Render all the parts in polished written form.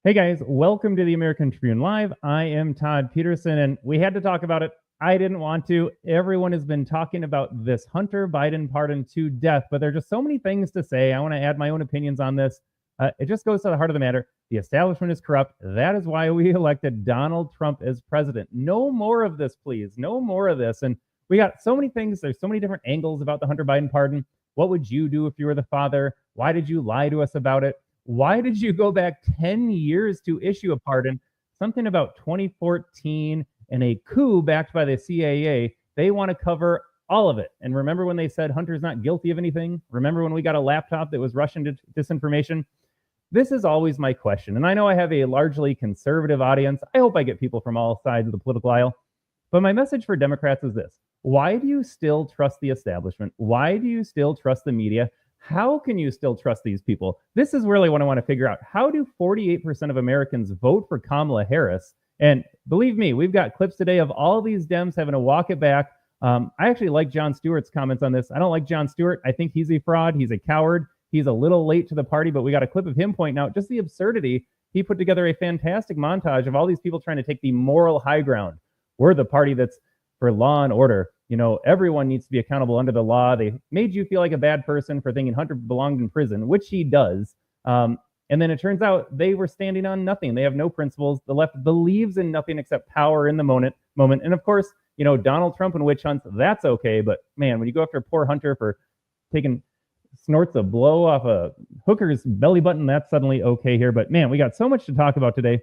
Hey guys, welcome to the American Tribune Live. I am Todd Peterson, and we had to talk about it. I didn't want to. Everyone has been talking about this Hunter Biden pardon to death, but there are just so many things to say. I want to add my own opinions on this. It just goes to the heart of the matter. The establishment is corrupt. That is why we elected Donald Trump as president. No more of this, please. No more of this. And we got so many things. There's so many different angles about the Hunter Biden pardon. What would you do if you were the father? Why did you lie to us about it? Why did you go back 10 years to issue a pardon? Something about 2014 and a coup backed by the CIA. They want to cover all of it. And remember when they said Hunter's not guilty of anything? Remember when we got a laptop that was Russian disinformation? This is always my question. And I know I have a largely conservative audience. I hope I get people from all sides of the political aisle. But my message for Democrats is this. Why do you still trust the establishment? Why do you still trust the media? How can you still trust these people? This is really what I want to figure out. How do 48% of Americans vote for Kamala Harris? And believe me, we've got clips today of all these Dems having to walk it back. I actually like Jon Stewart's comments on this. I don't like Jon Stewart. I think he's a fraud. He's a coward. He's a little late to the party, but we got a clip of him pointing out just the absurdity. He put together a fantastic montage of all these people trying to take the moral high ground. We're the party that's for law and order. You know, everyone needs to be accountable under the law. They made you feel like a bad person for thinking Hunter belonged in prison, which he does. And then it turns out they were standing on nothing. They have no principles. The left believes in nothing except power in the moment. And of course, you know, Donald Trump and witch hunts, that's okay. But man, when you go after poor Hunter for taking snorts a blow off a hooker's belly button, that's suddenly okay here. But man, we got so much to talk about today.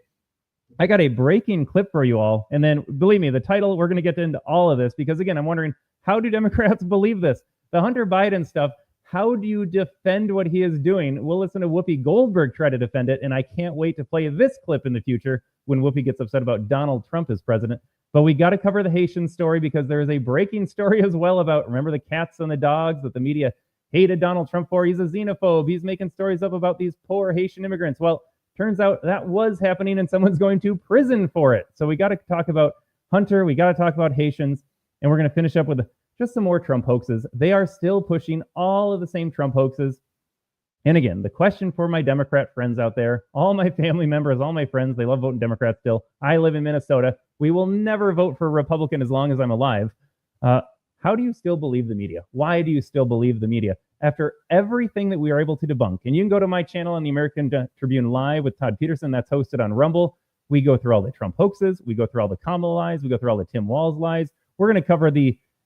I got a breaking clip for you all. And then believe me, the title, we're going to get into all of this because again, I'm wondering, how do Democrats believe this? The Hunter Biden stuff, how do you defend what he is doing? We'll listen to Whoopi Goldberg try to defend it. And I can't wait to play this clip in the future when Whoopi gets upset about Donald Trump as president. But we got to cover the Haitian story because there is a breaking story as well about, remember the cats and the dogs that the media hated Donald Trump for? He's a xenophobe. He's making stories up about these poor Haitian immigrants. Well, turns out that was happening and someone's going to prison for it. So we got to talk about Hunter. We got to talk about Haitians. And we're going to finish up with just some more Trump hoaxes. They are still pushing all of the same Trump hoaxes. And again, the question for my Democrat friends out there, all my family members, all my friends, they love voting Democrat still. I live in Minnesota. We will never vote for a Republican as long as I'm alive. How do you still believe the media? Why do you still believe the media? After everything that we are able to debunk, and you can go to my channel on the American Tribune Live with Todd Peterson, that's hosted on Rumble. We go through all the Trump hoaxes. We go through all the Kamala lies. We go through all the Tim Walz lies. We're going to cover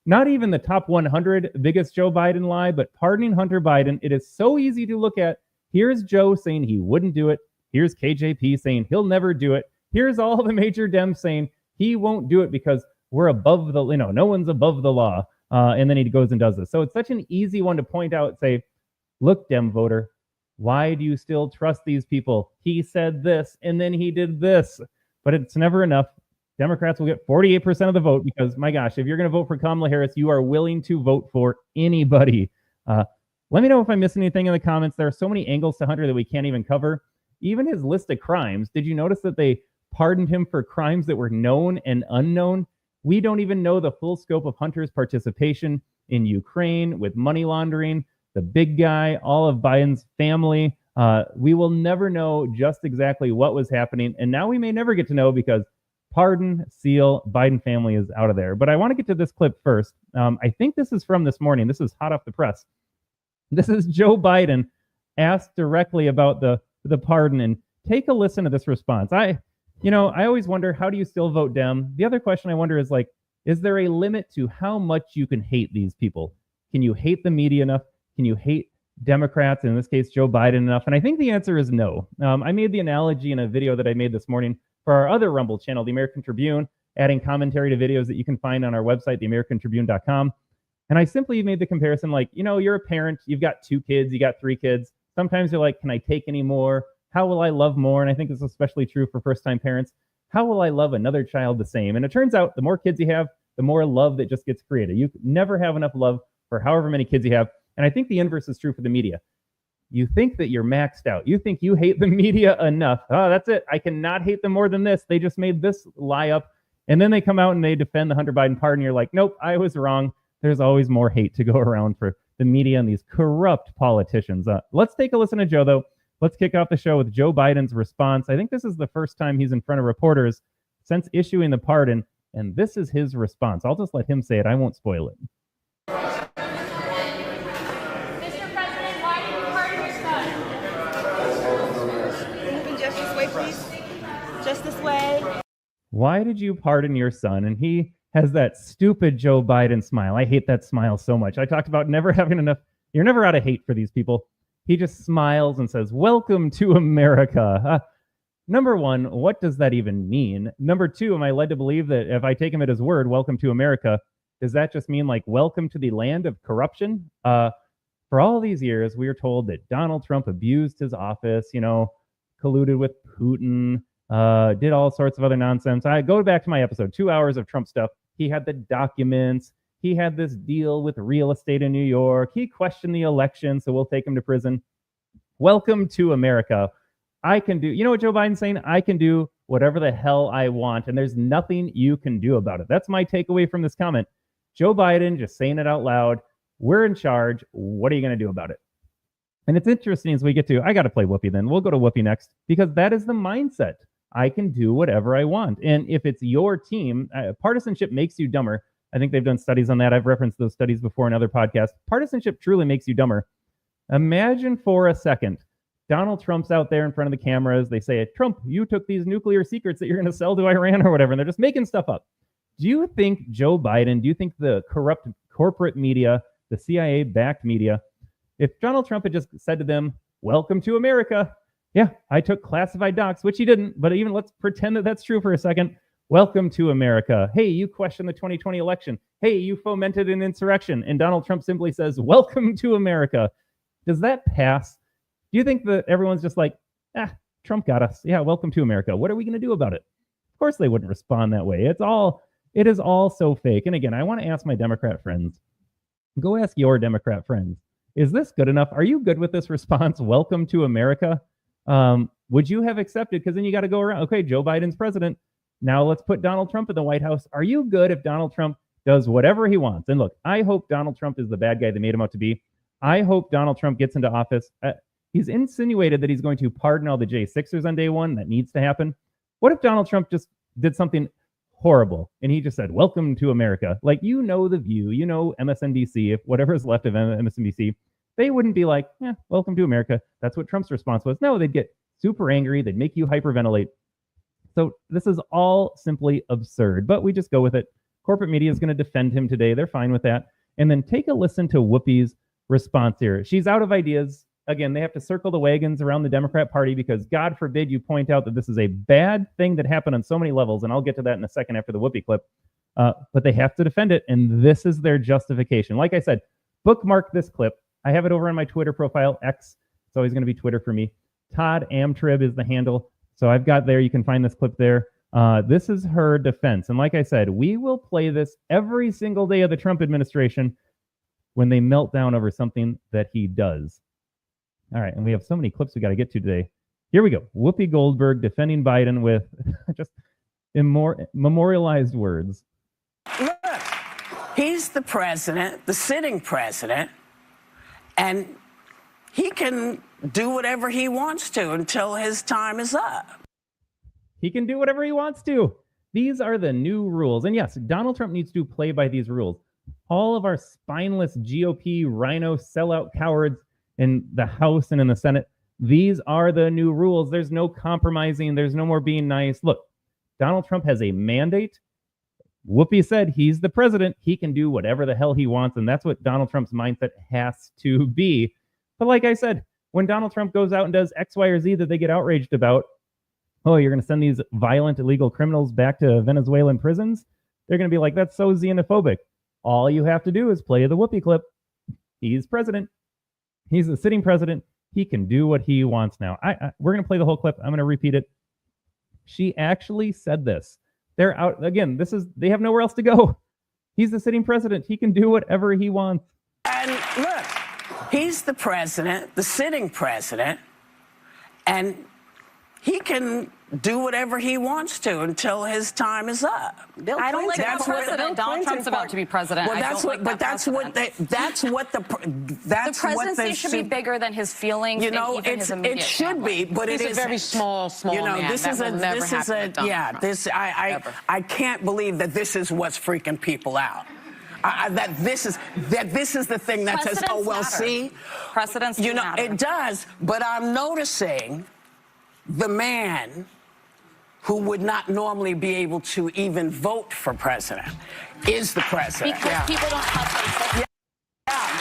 not even the top 100 biggest Joe Biden lie, but pardoning Hunter Biden. It is so easy to look at. Here's Joe saying he wouldn't do it. Here's KJP saying he'll never do it. Here's all the major Dems saying he won't do it because we're above the, no one's above the law. And then he goes and does this. So it's such an easy one to point out, say, look, Dem voter, why do you still trust these people? He said this, and then he did this. But it's never enough. Democrats will get 48% of the vote because, my gosh, if you're going to vote for Kamala Harris, you are willing to vote for anybody. Let me know if I'm missing anything in the comments. There are so many angles to Hunter that we can't even cover. Even his list of crimes. Did you notice that they pardoned him for crimes that were known and unknown? We don't even know the full scope of Hunter's participation in Ukraine with money laundering, the big guy, all of Biden's family. We will never know just exactly what was happening. And now we may never get to know because pardon, seal, Biden family is out of there. But I want to get to this clip first. I think this is from this morning. This is hot off the press. This is Joe Biden asked directly about the pardon. And take a listen to this response. I always wonder, how do you still vote Dem? The other question I wonder is is there a limit to how much you can hate these people? Can you hate the media enough? Can you hate Democrats, in this case, Joe Biden, enough? And I think the answer is no. I made the analogy in a video that I made this morning for our other Rumble channel, the American Tribune, adding commentary to videos that you can find on our website, theamericantribune.com. And I simply made the comparison you're a parent, you've got 2 kids, you got 3 kids. Sometimes you're like, can I take any more? How will I love more? And I think this is especially true for first-time parents. How will I love another child the same? And it turns out the more kids you have, the more love that just gets created. You never have enough love for however many kids you have. And I think the inverse is true for the media. You think that you're maxed out. You think you hate the media enough. Oh, that's it. I cannot hate them more than this. They just made this lie up. And then they come out and they defend the Hunter Biden pardon. You're like, nope, I was wrong. There's always more hate to go around for the media and these corrupt politicians. Let's take a listen to Joe, though. Let's kick off the show with Joe Biden's response. I think this is the first time he's in front of reporters since issuing the pardon, and this is his response. I'll just let him say it. I won't spoil it. Mr. President, why did you pardon your son? Moving just this way, please. Just this way. Why did you pardon your son? And he has that stupid Joe Biden smile. I hate that smile so much. I talked about never having enough. You're never out of hate for these people. He just smiles and says, "Welcome to America." Number one, what does that even mean? Number two, am I led to believe that if I take him at his word, welcome to America, does that just mean like welcome to the land of corruption? For all these years, we were told that Donald Trump abused his office, colluded with Putin, did all sorts of other nonsense. I go back to my episode, 2 hours of Trump stuff. He had the documents. He had this deal with real estate in New York. He questioned the election, so we'll take him to prison. Welcome to America. I can do, you know what Joe Biden's saying? I can do whatever the hell I want, and there's nothing you can do about it. That's my takeaway from this comment. Joe Biden just saying it out loud. We're in charge. What are you going to do about it? And it's interesting as we get to, I got to play Whoopi then. We'll go to Whoopi next, because that is the mindset. I can do whatever I want. And if it's your team, partisanship makes you dumber. I think they've done studies on that. I've referenced those studies before in other podcasts. Partisanship truly makes you dumber. Imagine for a second, Donald Trump's out there in front of the cameras. They say, "Trump, you took these nuclear secrets that you're going to sell to Iran or whatever." And they're just making stuff up. Do you think Joe Biden, do you think the corrupt corporate media, the CIA-backed media, if Donald Trump had just said to them, "Welcome to America. Yeah, I took classified docs," which he didn't, but even let's pretend that that's true for a second. "Welcome to America. Hey, you questioned the 2020 election. Hey, you fomented an insurrection." And Donald Trump simply says, "Welcome to America." Does that pass? Do you think that everyone's just like, Trump got us. Yeah, welcome to America. What are we going to do about it? Of course they wouldn't respond that way. It is all so fake. And again, I want to ask my Democrat friends, go ask your Democrat friends, is this good enough? Are you good with this response? Welcome to America. Would you have accepted? Because then you got to go around. Okay, Joe Biden's president. Now let's put Donald Trump in the White House. Are you good if Donald Trump does whatever he wants? And look, I hope Donald Trump is the bad guy they made him out to be. I hope Donald Trump gets into office. He's insinuated that he's going to pardon all the J6ers on day one. That needs to happen. What if Donald Trump just did something horrible and he just said, "Welcome to America"? Like, The View, MSNBC, if whatever is left of MSNBC, they wouldn't be like, "Welcome to America." That's what Trump's response was. No, they'd get super angry. They'd make you hyperventilate. So this is all simply absurd, but we just go with it. Corporate media is going to defend him today. They're fine with that. And then take a listen to Whoopi's response here. She's out of ideas. Again, they have to circle the wagons around the Democrat Party because God forbid you point out that this is a bad thing that happened on so many levels. And I'll get to that in a second after the Whoopi clip. But they have to defend it. And this is their justification. Like I said, bookmark this clip. I have it over on my Twitter profile, X. It's always going to be Twitter for me. Todd Amtrib is the handle. So I've got there. You can find this clip there. This is her defense. And like I said, we will play this every single day of the Trump administration when they melt down over something that he does. All right. And we have so many clips we got to get to today. Here we go. Whoopi Goldberg defending Biden with just memorialized words. Look, he's the president, the sitting president, and he can do whatever he wants to until his time is up. He can do whatever he wants to. These are the new rules. And yes, Donald Trump needs to play by these rules. All of our spineless GOP rhino sellout cowards in the House and in the Senate, these are the new rules. There's no compromising. There's no more being nice. Look, Donald Trump has a mandate. Whoopi said he's the president. He can do whatever the hell he wants. And that's what Donald Trump's mindset has to be. But like I said, when Donald Trump goes out and does X, Y, or Z that they get outraged about, oh, you're going to send these violent illegal criminals back to Venezuelan prisons? They're going to be like, that's so xenophobic. All you have to do is play the Whoopi clip. He's president. He's the sitting president. He can do what he wants now. We're going to play the whole clip. I'm going to repeat it. She actually said this. They're out. Again, they have nowhere else to go. He's the sitting president. He can do whatever he wants. And look, he's the president, the sitting president, and he can do whatever he wants to until his time is up. I don't like That's what president. Donald Trump's about to be president. Well, that's what. But that's what. The presidency should be bigger than his feelings. You know, and even his immediate it should family. be, but He's it is a very small you know, man. this That is will a. never This is happen a. with Donald Yeah. Trump. This. I can't believe that this is what's freaking people out. That this is the thing that says, oh well, matter. see, Precedents you do know, matter. it does. But I'm noticing the man who would not normally be able to even vote for president is the president. Because people don't have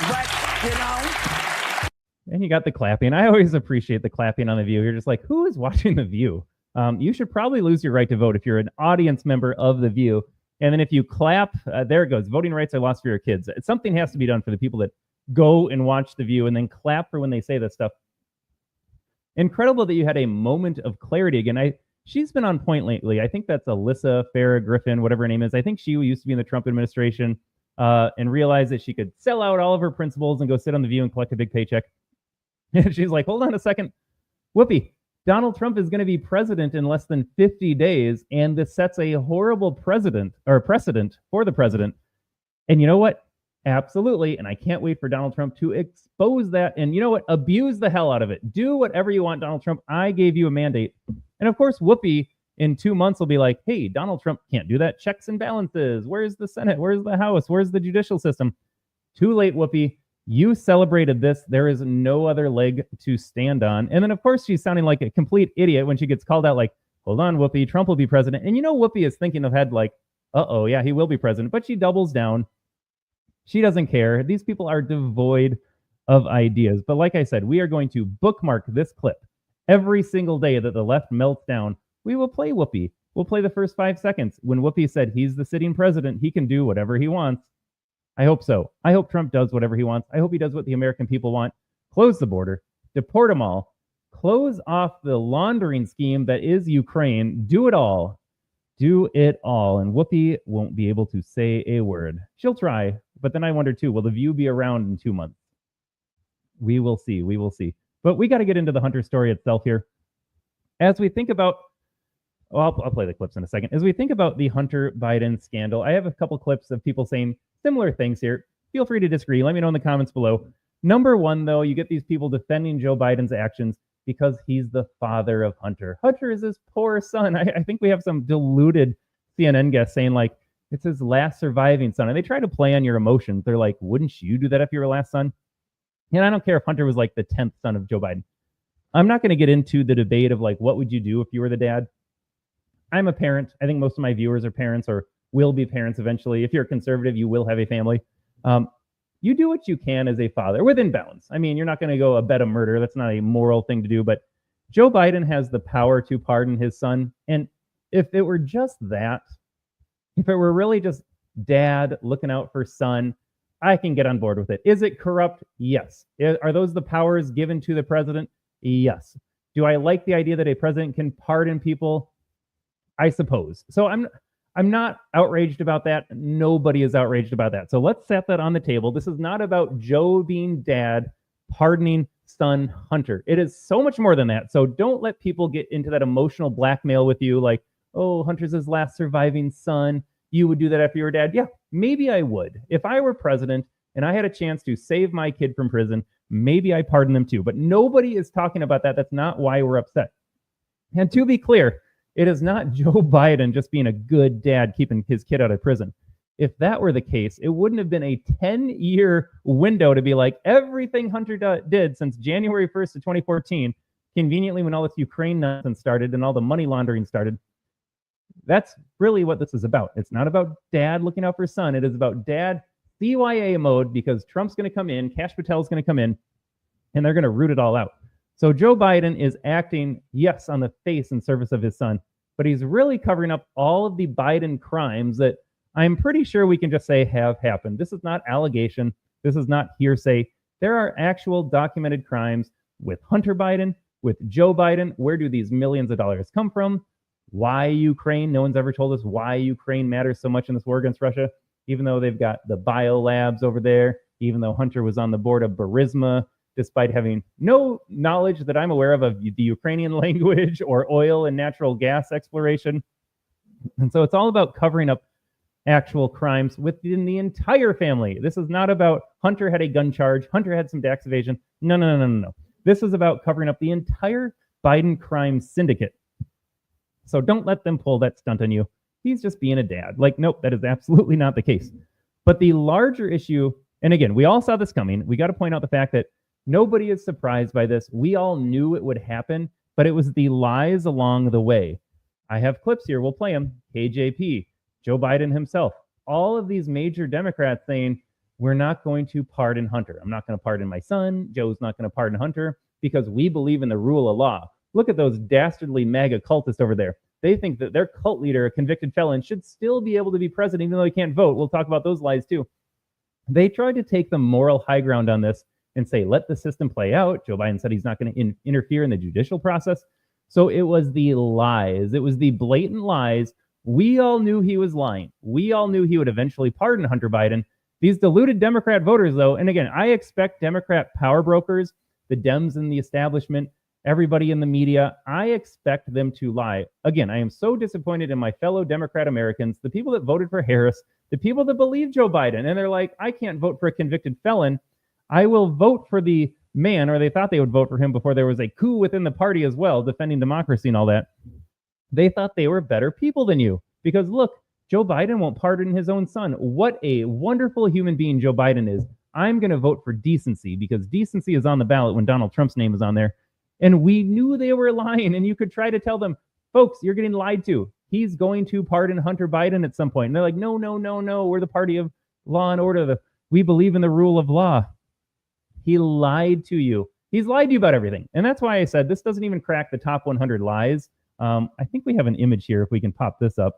But you know. And you got the clapping. I always appreciate the clapping on The View. You're just like, who is watching The View? You should probably lose your right to vote if you're an audience member of The View. And then if you clap, there it goes. Voting rights are lost for your kids. Something has to be done for the people that go and watch The View and then clap for when they say this stuff. Incredible that you had a moment of clarity again. She's been on point lately. I think that's Alyssa Farah Griffin, whatever her name is. I think she used to be in the Trump administration and realized that she could sell out all of her principles and go sit on The View and collect a big paycheck. And she's like, hold on a second. Whoopee. Donald Trump is going to be president in less than 50 days, and this sets a horrible precedent for the president. And you know what? Absolutely. And I can't wait for Donald Trump to expose that. And you know what? Abuse the hell out of it. Do whatever you want, Donald Trump. I gave you a mandate. And of course, Whoopi in 2 months will be like, hey, Donald Trump can't do that. Checks and balances. Where's the Senate? Where's the House? Where's the judicial system? Too late, Whoopi. You celebrated this. There is no other leg to stand on. And then, of course, she's sounding like a complete idiot when she gets called out like, hold on, Whoopi, Trump will be president. And you know Whoopi is thinking ahead like, uh-oh, yeah, he will be president. But she doubles down. She doesn't care. These people are devoid of ideas. But like I said, we are going to bookmark this clip. Every single day that the left melts down, we will play Whoopi. We'll play the first 5 seconds. When Whoopi said he's the sitting president, he can do whatever he wants. I hope so. I hope Trump does whatever he wants. I hope he does what the American people want. Close the border, deport them all, close off the laundering scheme that is Ukraine. Do it all. Do it all. And Whoopi won't be able to say a word. She'll try, but then I wonder too, will The View be around in 2 months? We will see. We will see. But we got to get into the Hunter story itself here. As we think about, I'll play the clips in a second. As we think about the Hunter Biden scandal, I have a couple clips of people saying similar things here. Feel free to disagree. Let me know in the comments below. Number one, though, you get these people defending Joe Biden's actions because he's the father of Hunter. Hunter is his poor son. I think we have some deluded CNN guests saying, like, it's his last surviving son. And they try to play on your emotions. They're like, wouldn't you do that if you were last son? And I don't care if Hunter was like the 10th son of Joe Biden. I'm not going to get into the debate of like, what would you do if you were the dad? I'm a parent. I think most of my viewers are parents or will be parents eventually. If you're a conservative, you will have a family. You do what you can as a father within bounds. I mean, you're not going to go abet a murder. That's not a moral thing to do. But Joe Biden has the power to pardon his son. And if it were just that, if it were really just dad looking out for son, I can get on board with it. Is it corrupt? Yes. Are those the powers given to the president? Yes. Do I like the idea that a president can pardon people? I suppose. So I'm not outraged about that. Nobody is outraged about that. So let's set that on the table. This is not about Joe being dad pardoning son Hunter. It is so much more than that. So don't let people get into that emotional blackmail with you like, oh, Hunter's his last surviving son. You would do that if you were dad? Yeah, maybe I would. If I were president and I had a chance to save my kid from prison, maybe I pardon them too. But nobody is talking about that. That's not why we're upset. And to be clear, it is not Joe Biden just being a good dad keeping his kid out of prison. If that were the case, it wouldn't have been a 10-year window to be like everything Hunter did since January 1st of 2014, conveniently when all this Ukraine nonsense started and all the money laundering started. That's really what this is about. It's not about dad looking out for son. It is about dad CYA mode because Trump's going to come in, Kash Patel's going to come in, and they're going to root it all out. So Joe Biden is acting, yes, on the face and surface of his son, but he's really covering up all of the Biden crimes that I'm pretty sure we can just say have happened. This is not allegation. This is not hearsay. There are actual documented crimes with Hunter Biden, with Joe Biden. Where do these millions of dollars come from? Why Ukraine? No one's ever told us why Ukraine matters so much in this war against Russia, even though they've got the bio labs over there, even though Hunter was on the board of Burisma. despite having no knowledge that I'm aware of the Ukrainian language or oil and natural gas exploration. And so it's all about covering up actual crimes within the entire family. This is not about Hunter had a gun charge, Hunter had some tax evasion. No. This is about covering up the entire Biden crime syndicate. So don't let them pull that stunt on you. He's just being a dad. Like, nope, that is absolutely not the case. But the larger issue, and again, we all saw this coming. We got to point out the fact that nobody is surprised by this. We all knew it would happen, but it was the lies along the way. I have clips here. We'll play them. KJP, Joe Biden himself, all of these major Democrats saying, we're not going to pardon Hunter. I'm not going to pardon my son. Joe's not going to pardon Hunter because we believe in the rule of law. Look at those dastardly MAGA cultists over there. They think that their cult leader, a convicted felon, should still be able to be president even though he can't vote. We'll talk about those lies too. They tried to take the moral high ground on this and say, let the system play out. Joe Biden said he's not going to interfere in the judicial process. So it was the lies. It was the blatant lies. We all knew he was lying. We all knew he would eventually pardon Hunter Biden. These deluded Democrat voters, though, and again, I expect Democrat power brokers, the Dems in the establishment, everybody in the media, I expect them to lie. Again, I am so disappointed in my fellow Democrat Americans, the people that voted for Harris, the people that believe Joe Biden, and they're like, I can't vote for a convicted felon. I will vote for the man, or they thought they would vote for him before there was a coup within the party as well, defending democracy and all that. They thought they were better people than you because look, Joe Biden won't pardon his own son. What a wonderful human being Joe Biden is. I'm going to vote for decency because decency is on the ballot when Donald Trump's name is on there. And we knew they were lying, and you could try to tell them, folks, you're getting lied to. He's going to pardon Hunter Biden at some point. And they're like, no. We're the party of law and order. We believe in the rule of law. He lied to you. He's lied to you about everything. And that's why I said this doesn't even crack the top 100 lies. I think we have an image here if we can pop this up.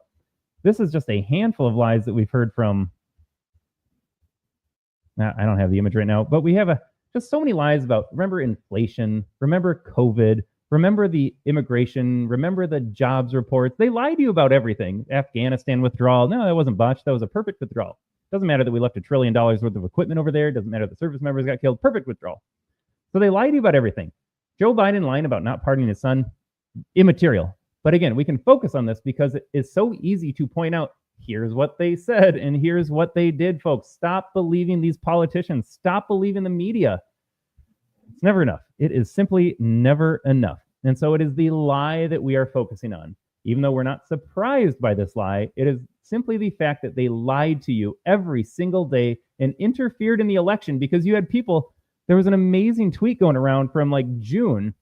This is just a handful of lies that we've heard from. I don't have the image right now, but we have just so many lies about, remember inflation, remember COVID, remember the immigration, remember the jobs reports. They lied to you about everything. Afghanistan withdrawal. No, that wasn't botched. That was a perfect withdrawal. Doesn't matter that we left $1 trillion worth of equipment over there. Doesn't matter that service members got killed. Perfect withdrawal. So they lied to you about everything. Joe Biden lying about not pardoning his son, immaterial. But again, we can focus on this because it is so easy to point out, here's what they said and here's what they did, folks. Stop believing these politicians. Stop believing the media. It's never enough. It is simply never enough. And so it is the lie that we are focusing on. Even though we're not surprised by this lie, it is simply the fact that they lied to you every single day and interfered in the election because you had people. There was an amazing tweet going around from like June.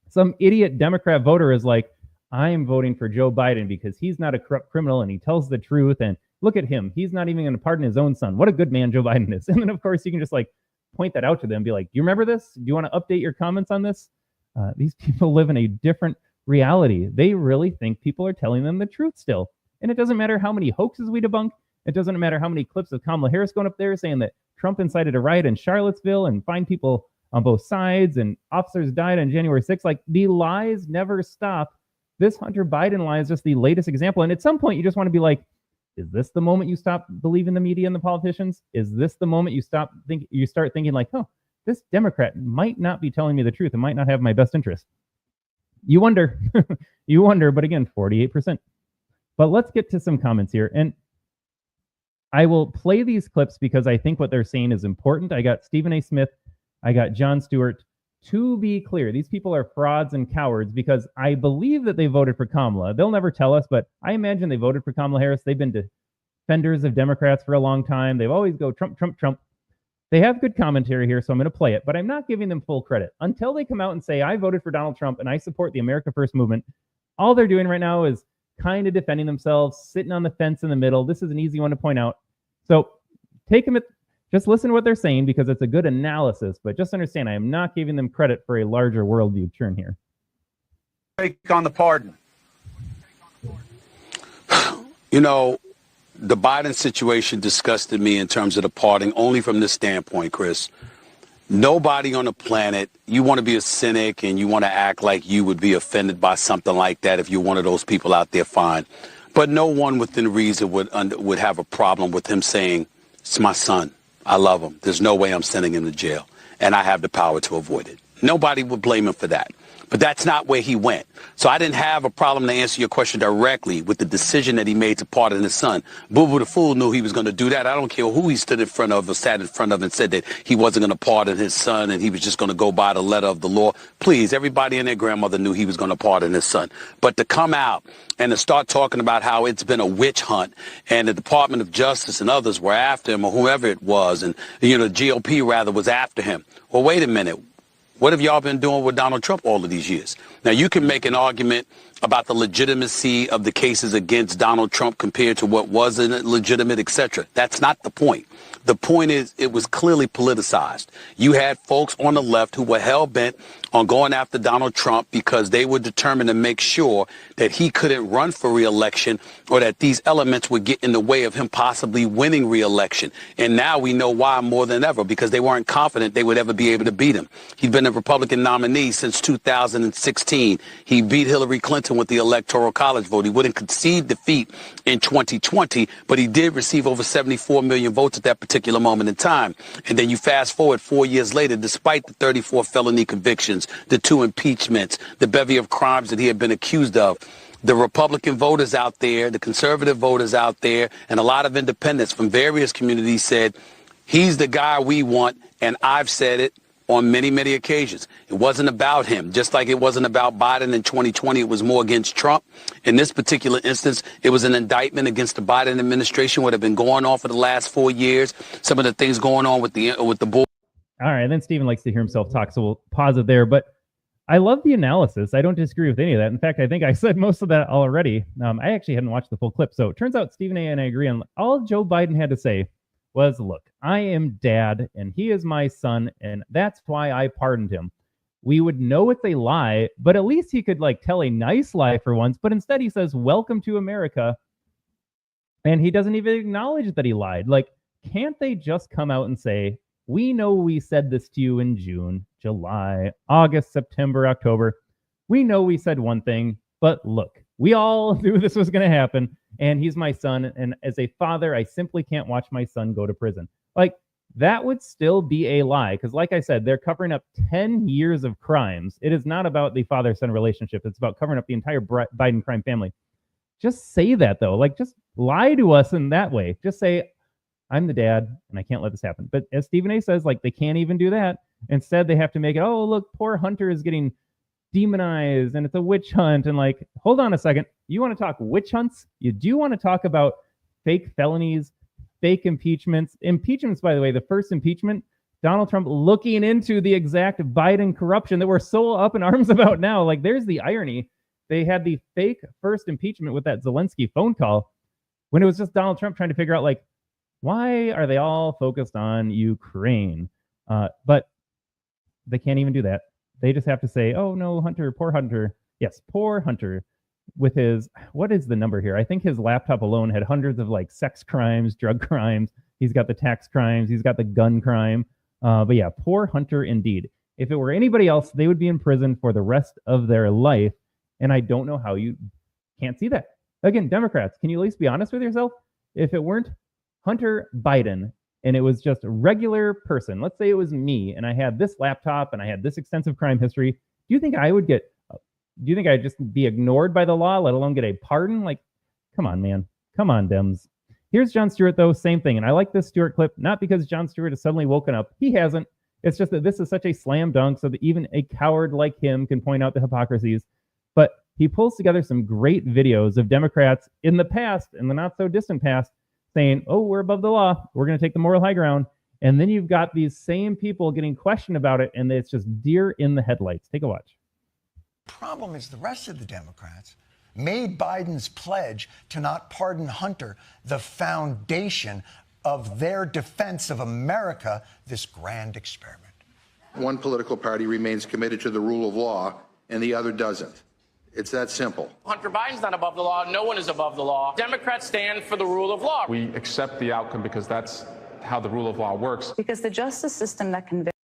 Some idiot Democrat voter is like, I am voting for Joe Biden because he's not a corrupt criminal and he tells the truth. And look at him. He's not even going to pardon his own son. What a good man Joe Biden is. And then, of course, you can just like point that out to them and be like, do you remember this? Do you want to update your comments on this? These people live in a different reality. They really think people are telling them the truth still. And it doesn't matter how many hoaxes we debunk. It doesn't matter how many clips of Kamala Harris going up there saying that Trump incited a riot in Charlottesville and fined people on both sides and officers died on January 6th. Like, the lies never stop. This Hunter Biden lie is just the latest example. And at some point, you just want to be like, is this the moment you stop believing the media and the politicians? Is this the moment you start thinking like, oh, this Democrat might not be telling me the truth and might not have my best interest? You wonder. You wonder. But again, 48%. But let's get to some comments here. And I will play these clips because I think what they're saying is important. I got Stephen A. Smith. I got Jon Stewart. To be clear, these people are frauds and cowards because I believe that they voted for Kamala. They'll never tell us, but I imagine they voted for Kamala Harris. They've been defenders of Democrats for a long time. They've always go Trump, Trump, Trump. They have good commentary here, so I'm going to play it, but I'm not giving them full credit. Until they come out and say, I voted for Donald Trump and I support the America First movement, all they're doing right now is kind of defending themselves, sitting on the fence in the middle. This is an easy one to point out. So take them just listen to what they're saying because it's a good analysis, but just understand I am not giving them credit for a larger worldview turn here. Take on the pardon. You know, the Biden situation disgusted me in terms of the pardon only from this standpoint, Chris. Nobody on the planet, you want to be a cynic and you want to act like you would be offended by something like that if you're one of those people out there, fine. But no one within reason would have a problem with him saying, it's my son. I love him. There's no way I'm sending him to jail. and I have the power to avoid it. Nobody would blame him for that. But that's not where he went. So I didn't have a problem to answer your question directly with the decision that he made to pardon his son. Boo Boo the Fool knew he was going to do that. I don't care who he stood in front of or sat in front of and said that he wasn't going to pardon his son and he was just going to go by the letter of the law. Please, everybody and their grandmother knew he was going to pardon his son. But to come out and to start talking about how it's been a witch hunt and the Department of Justice and others were after him or whoever it was, and, the GOP rather was after him. Well, wait a minute. What have y'all been doing with Donald Trump all of these years? Now, you can make an argument about the legitimacy of the cases against Donald Trump compared to what wasn't legitimate, etc. That's not the point. The point is it was clearly politicized. You had folks on the left who were hell-bent on going after Donald Trump because they were determined to make sure that he couldn't run for re-election or that these elements would get in the way of him possibly winning re-election. And now we know why more than ever, because they weren't confident they would ever be able to beat him. He'd been a Republican nominee since 2016. He beat Hillary Clinton with the Electoral College vote. He wouldn't concede defeat in 2020, but he did receive over 74 million votes at that particular moment in time. And then you fast forward 4 years later, despite the 34 felony convictions, the 2 impeachments, the bevy of crimes that he had been accused of, the Republican voters out there, the conservative voters out there, and a lot of independents from various communities said, he's the guy we want, and I've said it on many, many occasions. It wasn't about him. Just like it wasn't about Biden in 2020, it was more against Trump. In this particular instance, it was an indictment against the Biden administration, what had been going on for the last 4 years, some of the things going on with the board. All right, and then Stephen likes to hear himself talk, so we'll pause it there. But I love the analysis. I don't disagree with any of that. In fact, I think I said most of that already. I actually hadn't watched the full clip. So it turns out Stephen A. and I agree on all Joe Biden had to say was, look, I am dad and he is my son, and that's why I pardoned him. We would know it's a lie, but at least he could tell a nice lie for once. But instead he says, welcome to America. And he doesn't even acknowledge that he lied. Can't they just come out and say, we know we said this to you in June, July, August, September, October. We know we said one thing, but look, we all knew this was going to happen, and he's my son, and as a father, I simply can't watch my son go to prison. That would still be a lie, because like I said, they're covering up 10 years of crimes. It is not about the father-son relationship. It's about covering up the entire Biden crime family. Just say that, though. Just lie to us in that way. Just say, I'm the dad, and I can't let this happen. But as Stephen A. says, they can't even do that. Instead, they have to make it, oh, look, poor Hunter is getting demonized, and it's a witch hunt. And hold on a second. You want to talk witch hunts? You do want to talk about fake felonies, fake impeachments. Impeachments, by the way, the first impeachment, Donald Trump looking into the exact Biden corruption that we're so up in arms about now. There's the irony. They had the fake first impeachment with that Zelensky phone call when it was just Donald Trump trying to figure out, why are they all focused on Ukraine? But they can't even do that. They just have to say, oh, no, Hunter, poor Hunter. Yes, poor Hunter with his, what is the number here? I think his laptop alone had hundreds of sex crimes, drug crimes. He's got the tax crimes. He's got the gun crime. But yeah, poor Hunter indeed. If it were anybody else, they would be in prison for the rest of their life. And I don't know how you can't see that. Again, Democrats, can you at least be honest with yourself? If it weren't Hunter Biden and it was just a regular person, let's say it was me and I had this laptop and I had this extensive crime history, do you think I'd just be ignored by the law, let alone get a pardon? Come on, man. Come on, Dems. Here's Jon Stewart, though, same thing. And I like this Stewart clip, not because Jon Stewart has suddenly woken up. He hasn't. It's just that this is such a slam dunk so that even a coward like him can point out the hypocrisies. But he pulls together some great videos of Democrats in the past, in the not so distant past, saying, oh, we're above the law. We're going to take the moral high ground. And then you've got these same people getting questioned about it, and it's just deer in the headlights. Take a watch. The problem is the rest of the Democrats made Biden's pledge to not pardon Hunter the foundation of their defense of America, this grand experiment. One political party remains committed to the rule of law and the other doesn't. It's that simple. Hunter Biden's not above the law. No one is above the law. Democrats stand for the rule of law. We accept the outcome because that's how the rule of law works. Because the justice system that convicts.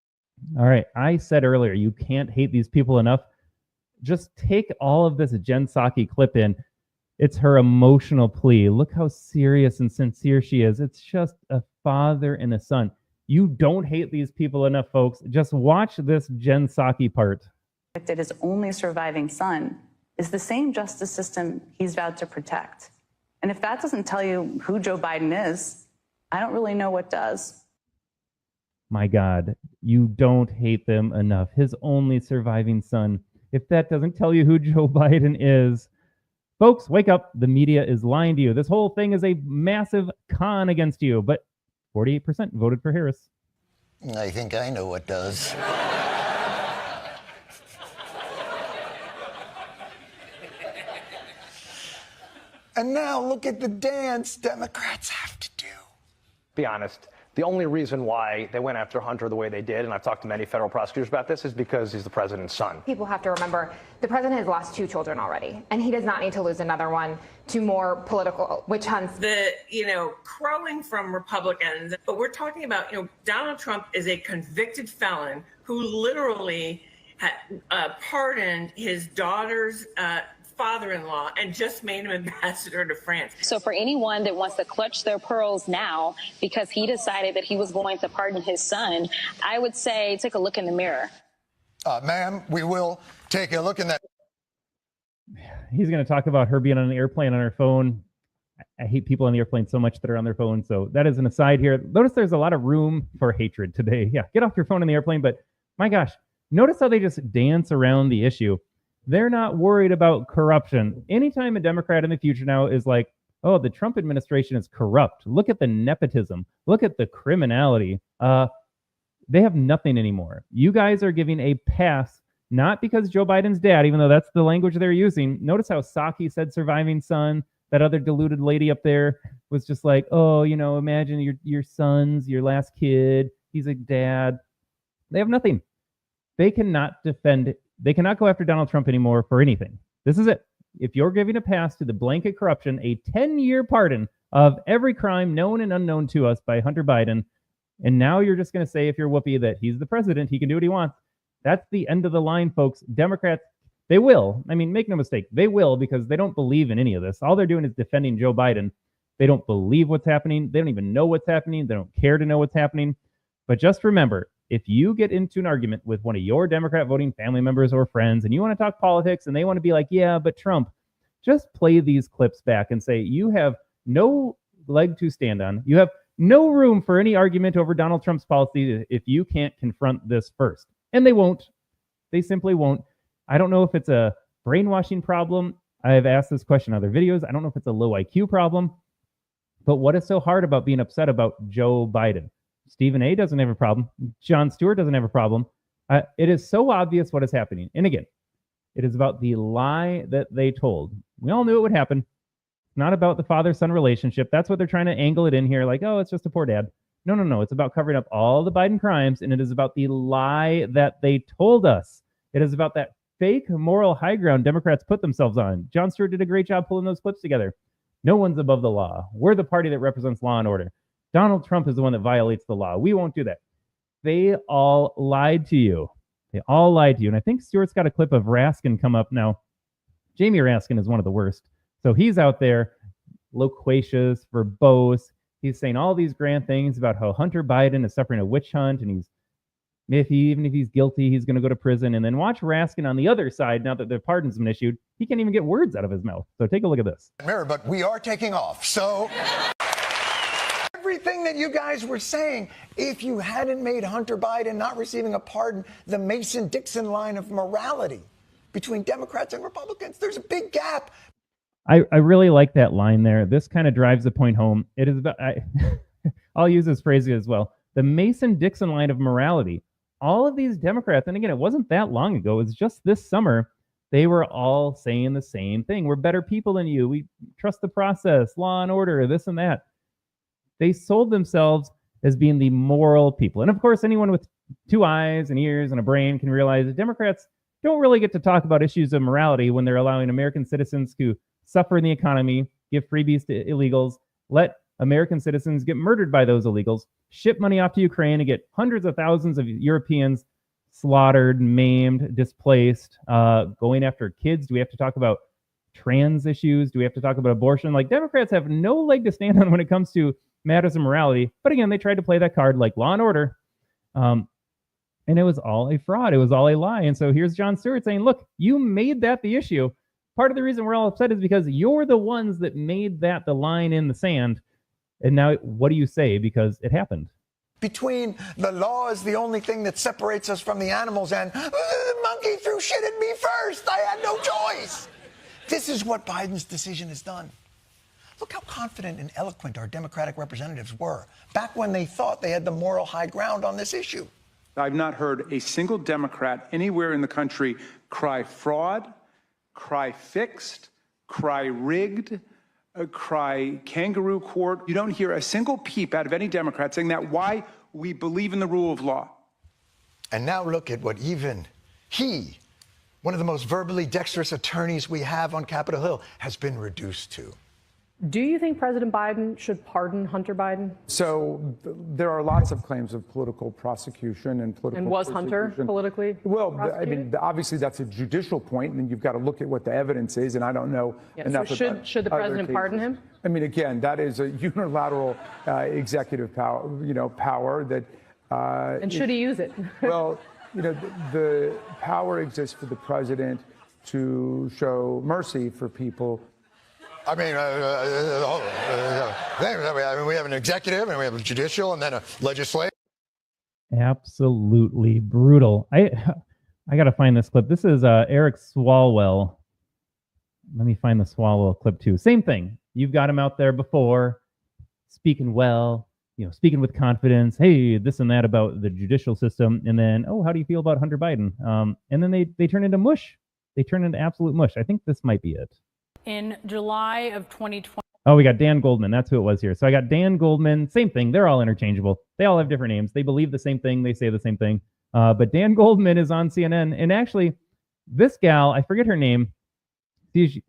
All right. I said earlier, you can't hate these people enough. Just take all of this Jen Psaki clip in. It's her emotional plea. Look how serious and sincere she is. It's just a father and a son. You don't hate these people enough, folks. Just watch this Jen Psaki part. That his only surviving son is the same justice system he's vowed to protect. And if that doesn't tell you who Joe Biden is, I don't really know what does. My God, you don't hate them enough. His only surviving son. If that doesn't tell you who Joe Biden is, folks, wake up. The media is lying to you. This whole thing is a massive con against you. But 48% voted for Harris. I think I know what does. And now look at the dance Democrats have to do. Be honest, the only reason why they went after Hunter the way they did, and I've talked to many federal prosecutors about this, is because he's the president's son. People have to remember the president has lost 2 children already, and he does not need to lose another one to more political witch hunts. The, crowing from Republicans, but we're talking about, Donald Trump is a convicted felon who literally had pardoned his daughter's father-in-law and just made him ambassador to France. So for anyone that wants to clutch their pearls now because he decided that he was going to pardon his son, I would say take a look in the mirror. Ma'am, we will take a look in that. He's going to talk about her being on an airplane on her phone. I hate people on the airplane so much that are on their phone. So that is an aside here. Notice there's a lot of room for hatred today. Yeah, get off your phone on the airplane. But my gosh, notice how they just dance around the issue. They're not worried about corruption. Anytime a Democrat in the future now is like, oh, the Trump administration is corrupt. Look at the nepotism. Look at the criminality. They have nothing anymore. You guys are giving a pass, not because Joe Biden's dad, even though that's the language they're using. Notice how Psaki said surviving son. That other deluded lady up there was just like, oh, imagine your son's your last kid. He's a dad. They have nothing. They cannot defend. They cannot go after Donald Trump anymore for anything. This is it. If you're giving a pass to the blanket corruption, a 10-year pardon of every crime known and unknown to us by Hunter Biden, and now you're just going to say, if you're Whoopi, that he's the president, he can do what he wants. That's the end of the line, folks. Democrats, they will. I mean, make no mistake. They will, because they don't believe in any of this. All they're doing is defending Joe Biden. They don't believe what's happening. They don't even know what's happening. They don't care to know what's happening. But just remember, if you get into an argument with one of your Democrat voting family members or friends and you want to talk politics and they want to be like, yeah, but Trump, just play these clips back and say, you have no leg to stand on. You have no room for any argument over Donald Trump's policy if you can't confront this first. And they won't. They simply won't. I don't know if it's a brainwashing problem. I've asked this question in other videos. I don't know if it's a low IQ problem. But what is so hard about being upset about Joe Biden? Stephen A. doesn't have a problem. Jon Stewart doesn't have a problem. It is so obvious what is happening. And again, it is about the lie that they told. We all knew it would happen. It's not about the father-son relationship. That's what they're trying to angle it in here. Like, oh, it's just a poor dad. No. It's about covering up all the Biden crimes. And it is about the lie that they told us. It is about that fake moral high ground Democrats put themselves on. Jon Stewart did a great job pulling those clips together. No one's above the law. We're the party that represents law and order. Donald Trump is the one that violates the law. We won't do that. They all lied to you. They all lied to you. And I think Stewart's got a clip of Raskin come up now. Jamie Raskin is one of the worst. So he's out there loquacious, verbose. He's saying all these grand things about how Hunter Biden is suffering a witch hunt, and even if he's guilty, he's going to go to prison. And then watch Raskin on the other side. Now that the pardon's been issued, he can't even get words out of his mouth. So take a look at this. But we are taking off. So everything that you guys were saying, if you hadn't made Hunter Biden not receiving a pardon the Mason-Dixon line of morality between Democrats and Republicans, there's a big gap. I really like that line there. This kind of drives the point home. It is about, I'll use this phrase as well. The Mason-Dixon line of morality. All of these Democrats, and again, it wasn't that long ago. It was just this summer. They were all saying the same thing. We're better people than you. We trust the process, law and order, this and that. They sold themselves as being the moral people. And of course, anyone with 2 eyes and ears and a brain can realize that Democrats don't really get to talk about issues of morality when they're allowing American citizens to suffer in the economy, give freebies to illegals, let American citizens get murdered by those illegals, ship money off to Ukraine and get hundreds of thousands of Europeans slaughtered, maimed, displaced, going after kids. Do we have to talk about trans issues? Do we have to talk about abortion? Like, Democrats have no leg to stand on when it comes to matters of morality. But again, they tried to play that card like Law and Order. And it was all a fraud. It was all a lie. And so here's Jon Stewart saying, look, you made that the issue. Part of the reason we're all upset is because you're the ones that made that the line in the sand. And now what do you say? Because it happened. Between the law is the only thing that separates us from the animals and the monkey threw shit at me first. I had no choice. This is what Biden's decision has done. Look how confident and eloquent our Democratic representatives were back when they thought they had the moral high ground on this issue. I've not heard a single Democrat anywhere in the country cry fraud, cry fixed, cry rigged, cry kangaroo court. You don't hear a single peep out of any Democrat saying that. Why? We believe in the rule of law. And now look at what even he, one of the most verbally dexterous attorneys we have on Capitol Hill, has been reduced to. Do you think President Biden should pardon Hunter Biden? So there are lots of claims of political prosecution and political. And was Hunter politically? Well, I mean, obviously that's a judicial point, and you've got to look at what the evidence is. And I don't know enough so about should the president pardon him? I mean, again, that is a unilateral executive power. Power that. And should he use it? Well, the power exists for the president to show mercy for people. I mean, we have an executive and we have a judicial and then a legislative. Absolutely brutal. I got to find this clip. This is Eric Swalwell. Let me find the Swalwell clip too. Same thing. You've got him out there before, speaking well, speaking with confidence. Hey, this and that about the judicial system. And then, oh, how do you feel about Hunter Biden? And then they turn into mush. They turn into absolute mush. I think this might be it. In July of 2020. Oh, we got Dan Goldman. That's who it was here. So I got Dan Goldman. Same thing. They're all interchangeable. They all have different names. They believe the same thing. They say the same thing. But Dan Goldman is on CNN. And actually, this gal, I forget her name. She's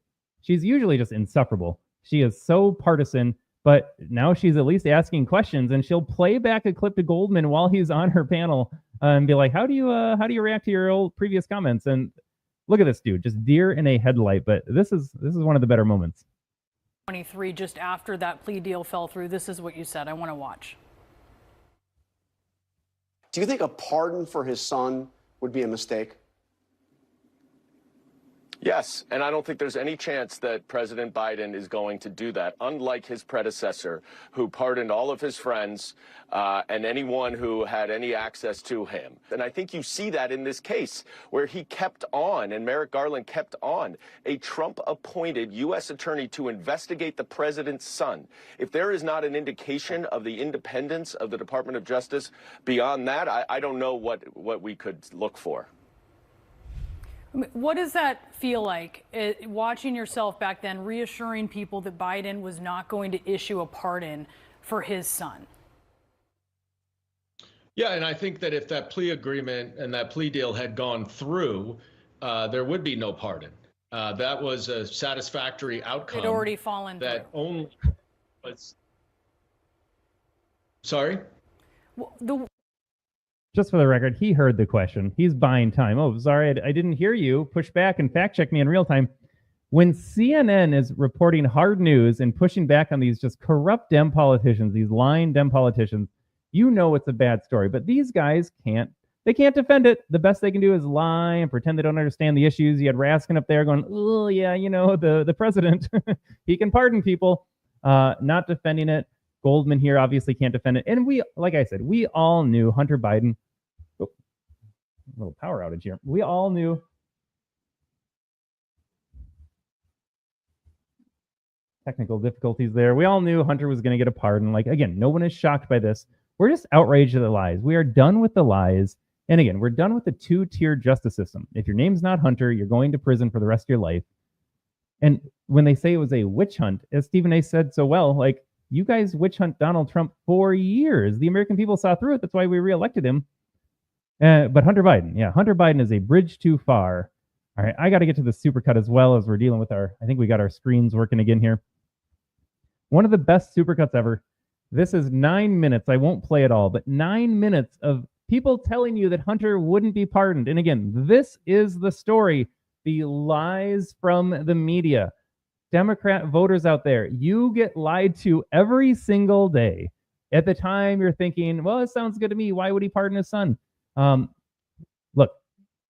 usually just insufferable. She is so partisan. But now she's at least asking questions, and she'll play back a clip to Goldman while he's on her panel and be like, "How do you react to your old previous comments?" And look at this dude, just deer in a headlight. But this is one of the better moments. 23, just after that plea deal fell through, this is what you said. I want to watch. Do you think a pardon for his son would be a mistake? Yes, and I don't think there's any chance that President Biden is going to do that, unlike his predecessor, who pardoned all of his friends and anyone who had any access to him. And I think you see that in this case, where he kept on, and Merrick Garland kept on, a Trump-appointed U.S. attorney to investigate the president's son. If there is not an indication of the independence of the Department of Justice beyond that, I don't know what we could look for. What does that feel like, watching yourself back then, reassuring people that Biden was not going to issue a pardon for his son? Yeah, and I think that if that plea agreement and that plea deal had gone through, there would be no pardon. That was a satisfactory outcome. It already fallen through. That only was. Sorry? Well, Just for the record, he heard the question. He's buying time. Oh, sorry, I didn't hear you. Push back and fact check me in real time. When CNN is reporting hard news and pushing back on these just corrupt Dem politicians, these lying Dem politicians, you know it's a bad story. But these guys can't defend it. The best they can do is lie and pretend they don't understand the issues. You had Raskin up there going, oh, yeah, the president, he can pardon people, not defending it. Goldman here obviously can't defend it. And like I said, we all knew Hunter Biden. Oh, a little power outage here. We all knew. Technical difficulties there. We all knew Hunter was going to get a pardon. Like, again, no one is shocked by this. We're just outraged at the lies. We are done with the lies. And again, we're done with the two-tier justice system. If your name's not Hunter, you're going to prison for the rest of your life. And when they say it was a witch hunt, as Stephen A. said so well, like, you guys witch hunt Donald Trump for years. The American people saw through it. That's why we reelected him. But Hunter Biden is a bridge too far. All right, I got to get to the supercut as well as we're dealing with I think we got our screens working again here. One of the best supercuts ever. This is 9 minutes. I won't play it all, but 9 minutes of people telling you that Hunter wouldn't be pardoned. And again, this is the story. The lies from the media. Democrat voters out there, you get lied to every single day. At the time, you're thinking, well, it sounds good to me. Why would he pardon his son? Look,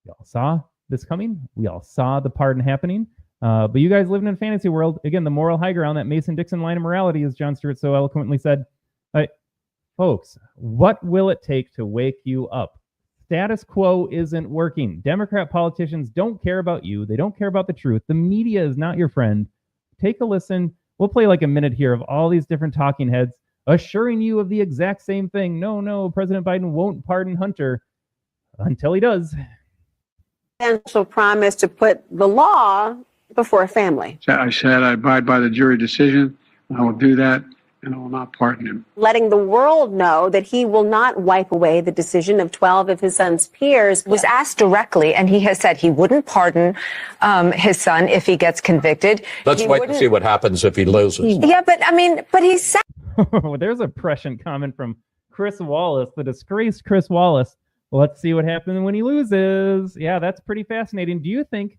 we all saw this coming. We all saw the pardon happening. But you guys live in a fantasy world. Again, the moral high ground, that Mason-Dixon line of morality, as Jon Stewart so eloquently said. Folks, what will it take to wake you up? Status quo isn't working. Democrat politicians don't care about you. They don't care about the truth. The media is not your friend. Take a listen. We'll play like a minute here of all these different talking heads assuring you of the exact same thing. No, President Biden won't pardon Hunter until he does. Potential promise to put the law before a family. I said I abide by the jury decision. I will do that, and I will not pardon him. Letting the world know that he will not wipe away the decision of 12 of his son's peers. Was asked directly, and he has said he wouldn't pardon his son if he gets convicted. Let's wait and see what happens if he loses. Yeah, but he said. There's a prescient comment from Chris Wallace, the disgraced Chris Wallace. Let's see what happens when he loses. Yeah, that's pretty fascinating. Do you think,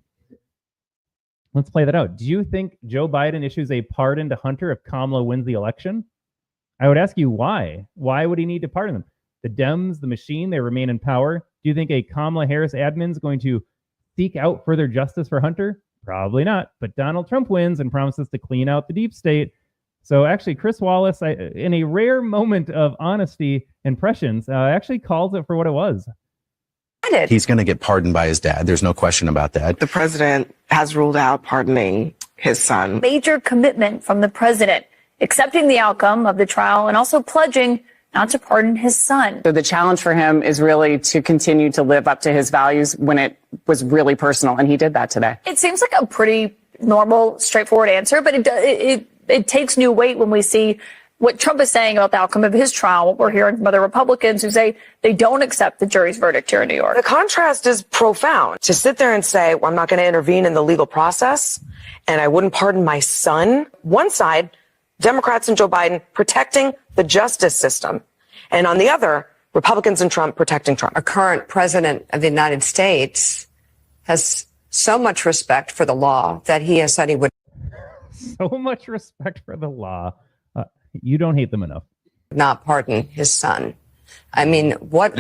let's play that out. Do you think Joe Biden issues a pardon to Hunter if Kamala wins the election? I would ask you why. Why would he need to pardon them? The Dems, the machine, they remain in power. Do you think a Kamala Harris admin is going to seek out further justice for Hunter? Probably not. But Donald Trump wins and promises to clean out the deep state. So actually, Chris Wallace, in a rare moment of honesty and prescience, actually calls it for what it was. He's going to get pardoned by his dad. There's no question about that. The president has ruled out pardoning his son. Major commitment from the president, accepting the outcome of the trial and also pledging not to pardon his son. So the challenge for him is really to continue to live up to his values when it was really personal, and he did that today. It seems like a pretty normal, straightforward answer, but it takes new weight when we see what Trump is saying about the outcome of his trial, what we're hearing from other Republicans who say they don't accept the jury's verdict here in New York. The contrast is profound. To sit there and say, well, I'm not going to intervene in the legal process and I wouldn't pardon my son. One side, Democrats and Joe Biden protecting the justice system. And on the other, Republicans and Trump protecting Trump. Our current president of the United States has so much respect for the law that he has said he would. So much respect for the law. You don't hate them enough. Not pardon his son. I mean, what,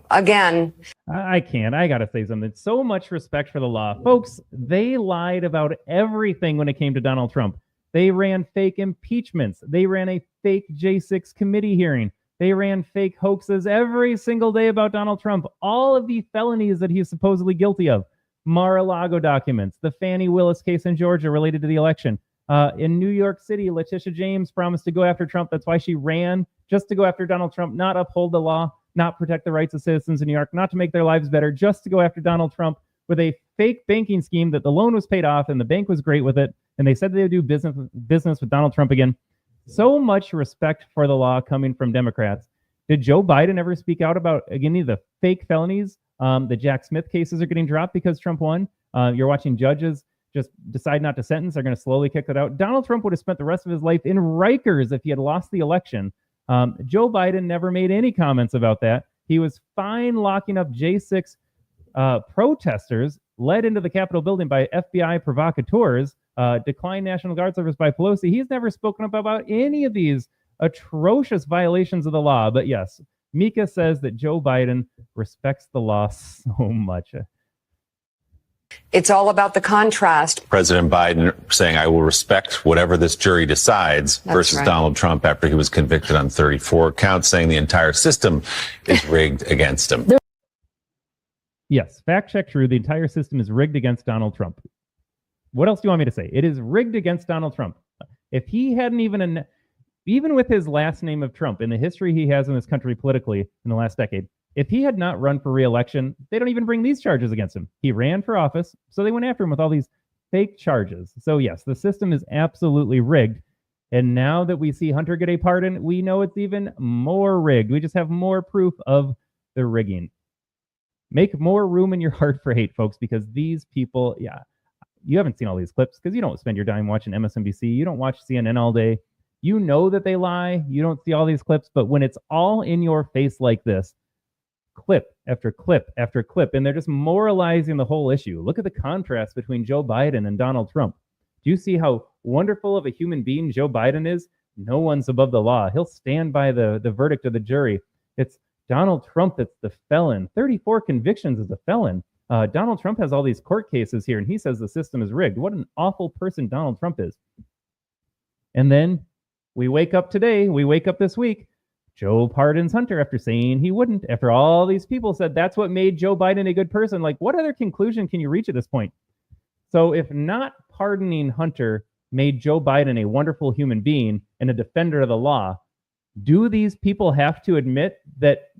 again. I can't. I got to say something. So much respect for the law. Folks, they lied about everything when it came to Donald Trump. They ran fake impeachments. They ran a fake J6 committee hearing. They ran fake hoaxes every single day about Donald Trump. All of the felonies that he's supposedly guilty of. Mar-a-Lago documents, the Fannie Willis case in Georgia related to the election. In New York City, Letitia James promised to go after Trump. That's why she ran, just to go after Donald Trump, not uphold the law, not protect the rights of citizens in New York, not to make their lives better, just to go after Donald Trump with a fake banking scheme that the loan was paid off and the bank was great with it. And they said they would do business with Donald Trump again. So much respect for the law coming from Democrats. Did Joe Biden ever speak out about, again, the fake felonies? The Jack Smith cases are getting dropped because Trump won. You're watching judges just decide not to sentence. They're going to slowly kick that out. Donald Trump would have spent the rest of his life in Rikers if he had lost the election. Joe Biden never made any comments about that. He was fine locking up J6 protesters led into the Capitol building by FBI provocateurs, declined National Guard service by Pelosi. He's never spoken up about any of these atrocious violations of the law. But yes, Mika says that Joe Biden respects the law so much. It's all about the contrast. President Biden saying, I will respect whatever this jury decides, versus Donald Trump after he was convicted on 34 counts, saying the entire system is rigged against him. Yes, fact check true. The entire system is rigged against Donald Trump. What else do you want me to say? It is rigged against Donald Trump. If he hadn't even with his last name of Trump, in the history he has in this country politically in the last decade, if he had not run for re-election, they don't even bring these charges against him. He ran for office, so they went after him with all these fake charges. So yes, the system is absolutely rigged. And now that we see Hunter get a pardon, we know it's even more rigged. We just have more proof of the rigging. Make more room in your heart for hate, folks, because these people, you haven't seen all these clips because you don't spend your time watching MSNBC. You don't watch CNN all day. You know that they lie. You don't see all these clips. But when it's all in your face like this, clip after clip after clip, and they're just moralizing the whole issue. Look at the contrast between Joe Biden and Donald Trump. Do you see how wonderful of a human being Joe Biden is? No one's above the law. He'll stand by the verdict of the jury. It's Donald Trump that's the felon. 34 convictions as a felon. Donald Trump has all these court cases here, and he says the system is rigged. What an awful person Donald Trump is. And then we wake up today, we wake up this week, Joe pardons Hunter after saying he wouldn't. After all these people said that's what made Joe Biden a good person. Like, what other conclusion can you reach at this point? So if not pardoning Hunter made Joe Biden a wonderful human being and a defender of the law, do these people have to admit that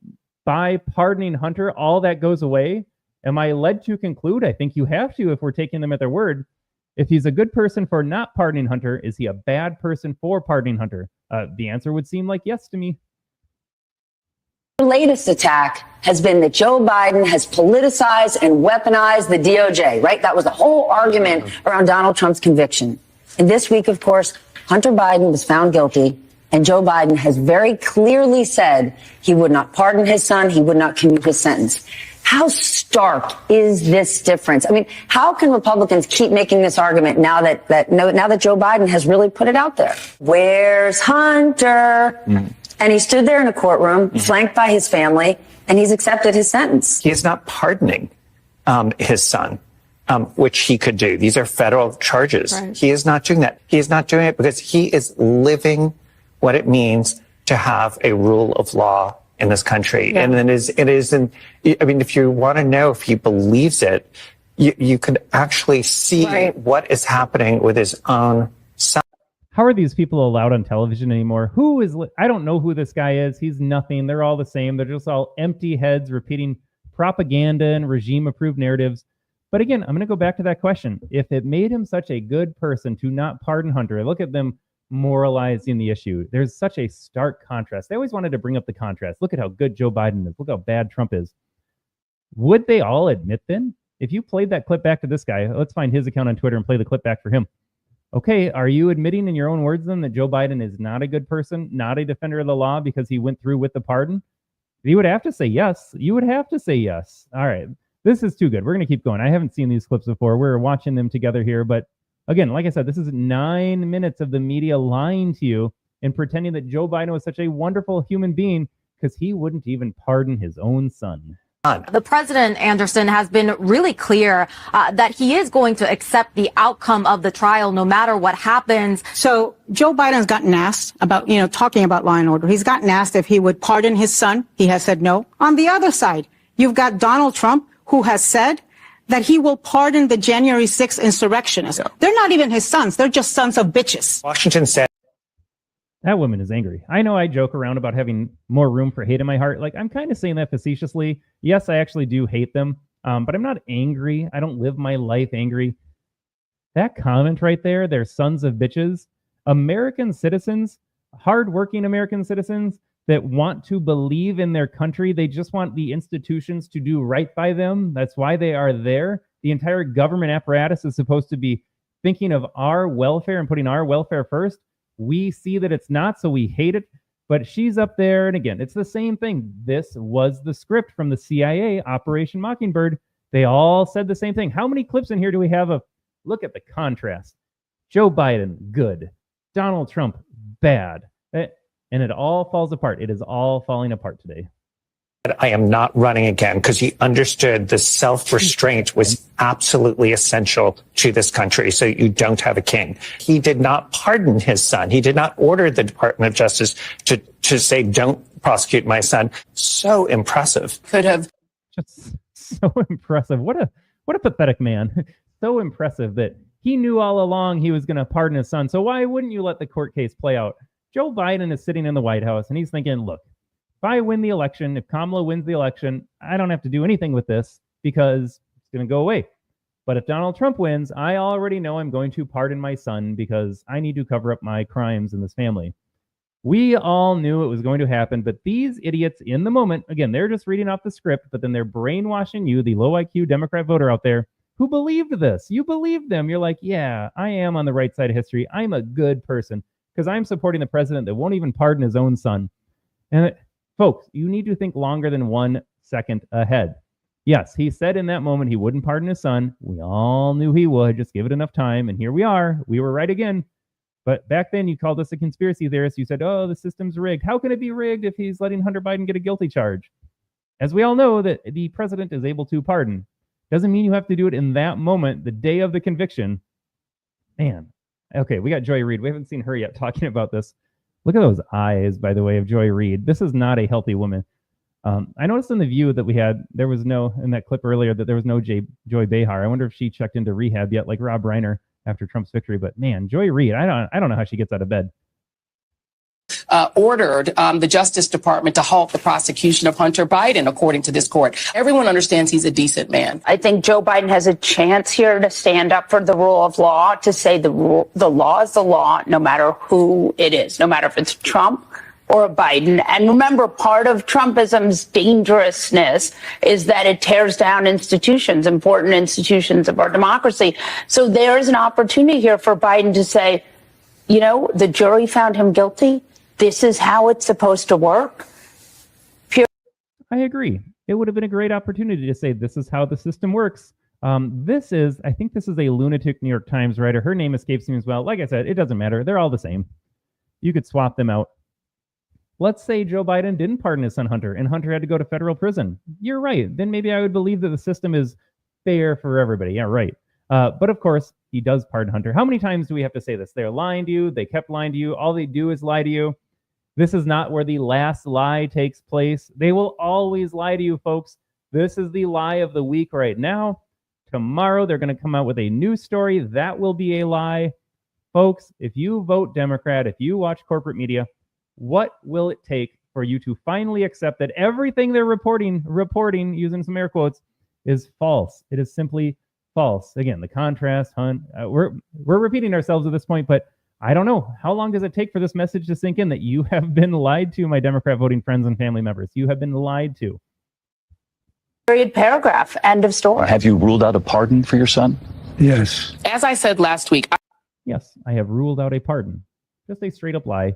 by pardoning Hunter, all that goes away? Am I led to conclude? I think you have to if we're taking them at their word. If he's a good person for not pardoning Hunter, is he a bad person for pardoning Hunter? The answer would seem like yes to me. The latest attack has been that Joe Biden has politicized and weaponized the DOJ, right? That was the whole argument around Donald Trump's conviction. And this week, of course, Hunter Biden was found guilty, and Joe Biden has very clearly said he would not pardon his son, he would not commute his sentence. How stark is this difference? I mean, how can Republicans keep making this argument now that Joe Biden has really put it out there? Where's Hunter? And he stood there in a courtroom, flanked by his family, and he's accepted his sentence. He is not pardoning his son, which he could do. These are federal charges. Right. He is not doing that. He is not doing it because he is living what it means to have a rule of law in this country. Yeah. And it isn't, I mean, if you want to know if he believes it, you could actually see what is happening with his own son. How are these people allowed on television anymore? I don't know who this guy is. He's nothing. They're all the same. They're just all empty heads repeating propaganda and regime-approved narratives. But again, I'm going to go back to that question. If it made him such a good person to not pardon Hunter, look at them moralizing the issue. There's such a stark contrast. They always wanted to bring up the contrast. Look at how good Joe Biden is. Look how bad Trump is. Would they all admit then? If you played that clip back to this guy, let's find his account on Twitter and play the clip back for him. Okay, are you admitting in your own words then that Joe Biden is not a good person, not a defender of the law because he went through with the pardon? You would have to say yes. You would have to say yes. All right, this is too good. We're going to keep going. I haven't seen these clips before. We're watching them together here, but again, like I said, this is 9 minutes of the media lying to you and pretending that Joe Biden was such a wonderful human being because he wouldn't even pardon his own son. The president, Anderson, has been really clear that he is going to accept the outcome of the trial no matter what happens. So Joe Biden's gotten asked about, talking about law and order. He's gotten asked if he would pardon his son. He has said no. On the other side, you've got Donald Trump, who has said that he will pardon the January 6th insurrectionists. Yeah. They're not even his sons. They're just sons of bitches. Washington said. That woman is angry. I know I joke around about having more room for hate in my heart. Like, I'm kind of saying that facetiously. Yes, I actually do hate them, but I'm not angry. I don't live my life angry. That comment right there, they're sons of bitches. American citizens, hardworking American citizens that want to believe in their country. They just want the institutions to do right by them. That's why they are there. The entire government apparatus is supposed to be thinking of our welfare and putting our welfare first. We see that it's not, so we hate it. But she's up there, and again, it's the same thing. This was the script from the CIA, Operation Mockingbird. They all said the same thing. How many clips in here do we have of, look at the contrast. Joe Biden, good. Donald Trump, bad. And it all falls apart. It is all falling apart today. I am not running again because he understood the self-restraint was absolutely essential to this country so you don't have a king. He did not pardon his son. He did not order the Department of Justice to say, don't prosecute my son. So impressive. Could have. Just so impressive. What a pathetic man. So impressive that he knew all along he was going to pardon his son. So why wouldn't you let the court case play out? Joe Biden is sitting in the White House and he's thinking, look, if I win the election, if Kamala wins the election, I don't have to do anything with this because it's going to go away. But if Donald Trump wins, I already know I'm going to pardon my son because I need to cover up my crimes in this family. We all knew it was going to happen, but these idiots in the moment, again, they're just reading off the script, but then they're brainwashing you, the low IQ Democrat voter out there, who believed this. You believed them. You're like, yeah, I am on the right side of history. I'm a good person because I'm supporting the president that won't even pardon his own son. And folks, you need to think longer than 1 second ahead. Yes, he said in that moment he wouldn't pardon his son. We all knew he would. Just give it enough time. And here we are. We were right again. But back then you called us a conspiracy theorist. You said, oh, the system's rigged. How can it be rigged if he's letting Hunter Biden get a guilty charge? As we all know, that the president is able to pardon. Doesn't mean you have to do it in that moment, the day of the conviction. Man. Okay, we got Joy Reid. We haven't seen her yet talking about this. Look at those eyes, by the way, of Joy Reid. This is not a healthy woman. I noticed in the View that we had, there was no, in that clip earlier, that there was no Joy Behar. I wonder if she checked into rehab yet, like Rob Reiner after Trump's victory. But man, Joy Reid, I don't know how she gets out of bed. Ordered the Justice Department to halt the prosecution of Hunter Biden, according to this court. Everyone understands he's a decent man. I think Joe Biden has a chance here to stand up for the rule of law, to say the law is the law, no matter who it is, no matter if it's Trump or Biden. And remember, part of Trumpism's dangerousness is that it tears down institutions, important institutions of our democracy. So there is an opportunity here for Biden to say, you know, the jury found him guilty. This is how it's supposed to work. I agree. It would have been a great opportunity to say, this is how the system works. I think this is a lunatic New York Times writer. Her name escapes me as well. Like I said, it doesn't matter. They're all the same. You could swap them out. Let's say Joe Biden didn't pardon his son Hunter and Hunter had to go to federal prison. You're right. Then maybe I would believe that the system is fair for everybody. Yeah, right. But of course, he does pardon Hunter. How many times do we have to say this? They're lying to you. They kept lying to you. All they do is lie to you. This is not where the last lie takes place. They will always lie to you, folks. This is the lie of the week right now. Tomorrow, they're going to come out with a new story. That will be a lie. Folks, if you vote Democrat, if you watch corporate media, what will it take for you to finally accept that everything they're reporting, using some air quotes, is false? It is simply false. Again, the contrast, we're repeating ourselves at this point, but I don't know. How long does it take for this message to sink in that you have been lied to, my Democrat voting friends and family members? You have been lied to. Period, paragraph, end of story. Have you ruled out a pardon for your son? Yes. As I said last week. Yes, I have ruled out a pardon. Just a straight up lie.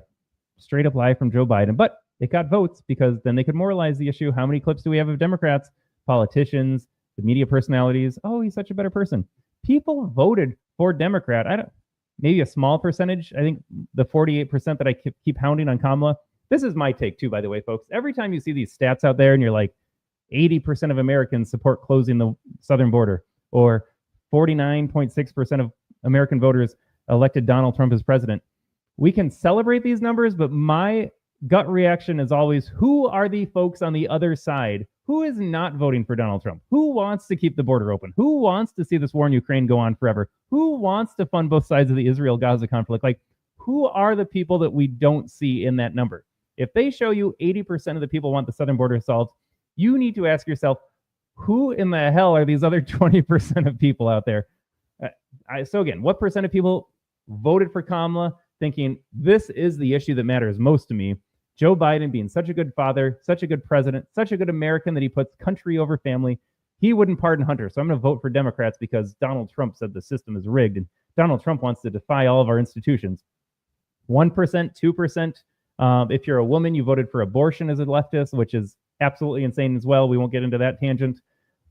Straight up lie from Joe Biden. But it got votes because then they could moralize the issue. How many clips do we have of Democrats, politicians, the media personalities? Oh, he's such a better person. People voted for Democrat. Maybe a small percentage. I think the 48% that I keep hounding on Kamala. This is my take too, by the way, folks. Every time you see these stats out there and you're like, 80% of Americans support closing the southern border, or 49.6% of American voters elected Donald Trump as president. We can celebrate these numbers, but my gut reaction is always, who are the folks on the other side? Who is not voting for Donald Trump? Who wants to keep the border open? Who wants to see this war in Ukraine go on forever? Who wants to fund both sides of the Israel-Gaza conflict? Like, who are the people that we don't see in that number? If they show you 80% of the people want the southern border solved, you need to ask yourself, who in the hell are these other 20% of people out there? So again, what percent of people voted for Kamala thinking this is the issue that matters most to me? Joe Biden being such a good father, such a good president, such a good American that he puts country over family. He wouldn't pardon Hunter. So I'm going to vote for Democrats because Donald Trump said the system is rigged and Donald Trump wants to defy all of our institutions. 1%, 2%. If you're a woman, you voted for abortion as a leftist, which is absolutely insane as well. We won't get into that tangent.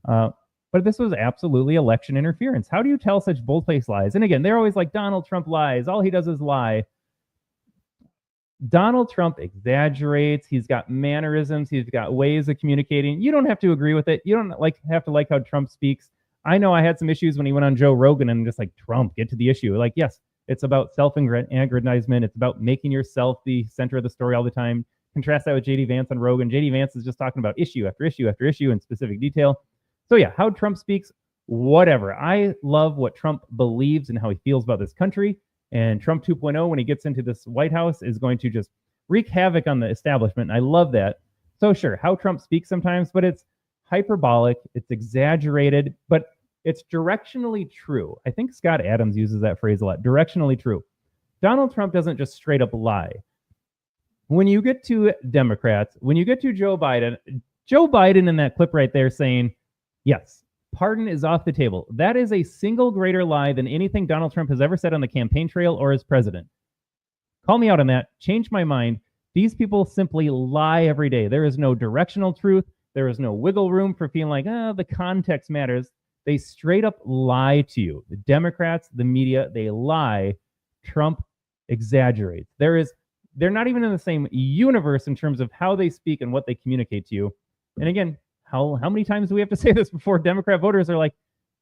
But this was absolutely election interference. How do you tell such bold-faced lies? And again, they're always like, Donald Trump lies. All he does is lie. Donald Trump exaggerates. He's got mannerisms. He's got ways of communicating. You don't have to agree with it. You don't have to like how Trump speaks. I know I had some issues when he went on Joe Rogan and just like, Trump, get to the issue. Like, yes, it's about self-aggrandizement. It's about making yourself the center of the story all the time. Contrast that with J.D. Vance on Rogan. J.D. Vance is just talking about issue after issue after issue in specific detail. So yeah, how Trump speaks, whatever. I love what Trump believes and how he feels about this country. And Trump 2.0, when he gets into this White House, is going to just wreak havoc on the establishment. And I love that. So sure, how Trump speaks sometimes, but it's hyperbolic, it's exaggerated, but it's directionally true. I think Scott Adams uses that phrase a lot, directionally true. Donald Trump doesn't just straight up lie. When you get to Democrats, when you get to Joe Biden in that clip right there saying, yes, pardon is off the table. That is a single greater lie than anything Donald Trump has ever said on the campaign trail or as president. Call me out on that. Change my mind. These people simply lie every day. There is no directional truth. There is no wiggle room for feeling like, the context matters. They straight up lie to you. The Democrats, the media, they lie. Trump exaggerates. They're not even in the same universe in terms of how they speak and what they communicate to you. And again, how many times do we have to say this before Democrat voters are like,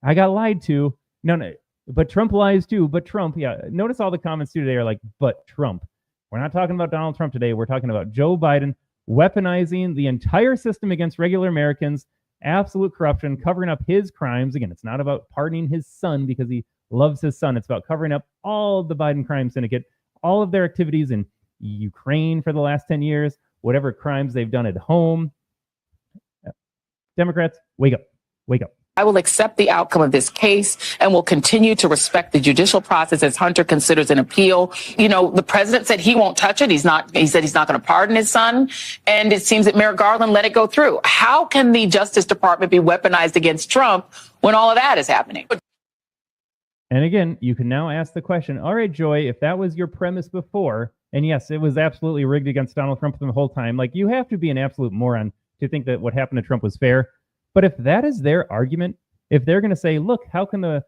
I got lied to? No, but Trump lies too. But Trump, yeah. Notice all the comments today are like, but Trump. We're not talking about Donald Trump today. We're talking about Joe Biden weaponizing the entire system against regular Americans, absolute corruption, covering up his crimes. Again, it's not about pardoning his son because he loves his son. It's about covering up all of the Biden crime syndicate, all of their activities in Ukraine for the last 10 years, whatever crimes they've done at home. Democrats, wake up. Wake up. I will accept the outcome of this case and will continue to respect the judicial process as Hunter considers an appeal. You know, the president said he won't touch it. He said he's not going to pardon his son. And it seems that Merrick Garland let it go through. How can the Justice Department be weaponized against Trump when all of that is happening? And again, you can now ask the question, all right, Joy, if that was your premise before, and yes, it was absolutely rigged against Donald Trump the whole time, like you have to be an absolute moron to think that what happened to Trump was fair. But if that is their argument, if they're going to say, look, how can the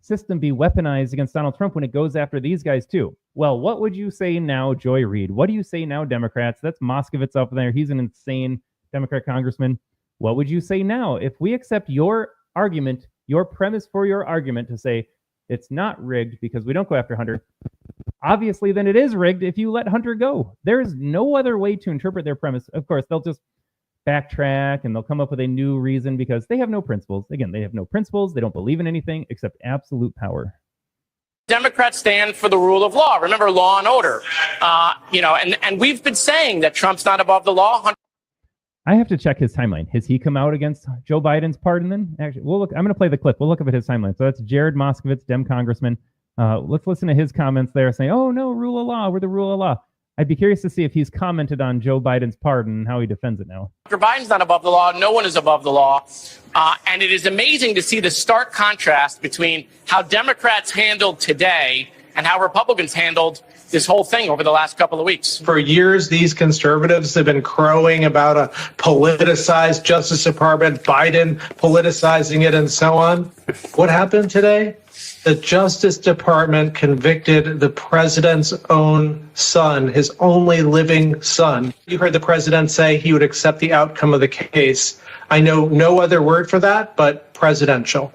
system be weaponized against Donald Trump when it goes after these guys too? Well, what would you say now, Joy Reid? What do you say now, Democrats? That's Moskowitz up there. He's an insane Democrat congressman. What would you say now? If we accept your argument, your premise for your argument to say it's not rigged because we don't go after Hunter, obviously then it is rigged if you let Hunter go. There is no other way to interpret their premise. Of course, they'll just backtrack and they'll come up with a new reason because they have no principles. Again, they have no principles. They don't believe in anything except absolute power. Democrats stand for the rule of law. Remember, law and order. And we've been saying that Trump's not above the law. I have to check his timeline. Has he come out against Joe Biden's pardon then? Actually, we'll look. I'm going to play the clip. We'll look up at his timeline. So that's Jared Moskowitz, Dem congressman. Let's listen to his comments there saying, oh, no, rule of law. We're the rule of law. I'd be curious to see if he's commented on Joe Biden's pardon and how he defends it now. Hunter Biden's not above the law. No one is above the law. And it is amazing to see the stark contrast between how Democrats handled today and how Republicans handled this whole thing over the last couple of weeks. For years, these conservatives have been crowing about a politicized Justice Department, Biden politicizing it, and so on. What happened today? The Justice Department convicted the president's own son, his only living son. You heard the president say he would accept the outcome of the case. I know no other word for that, but presidential.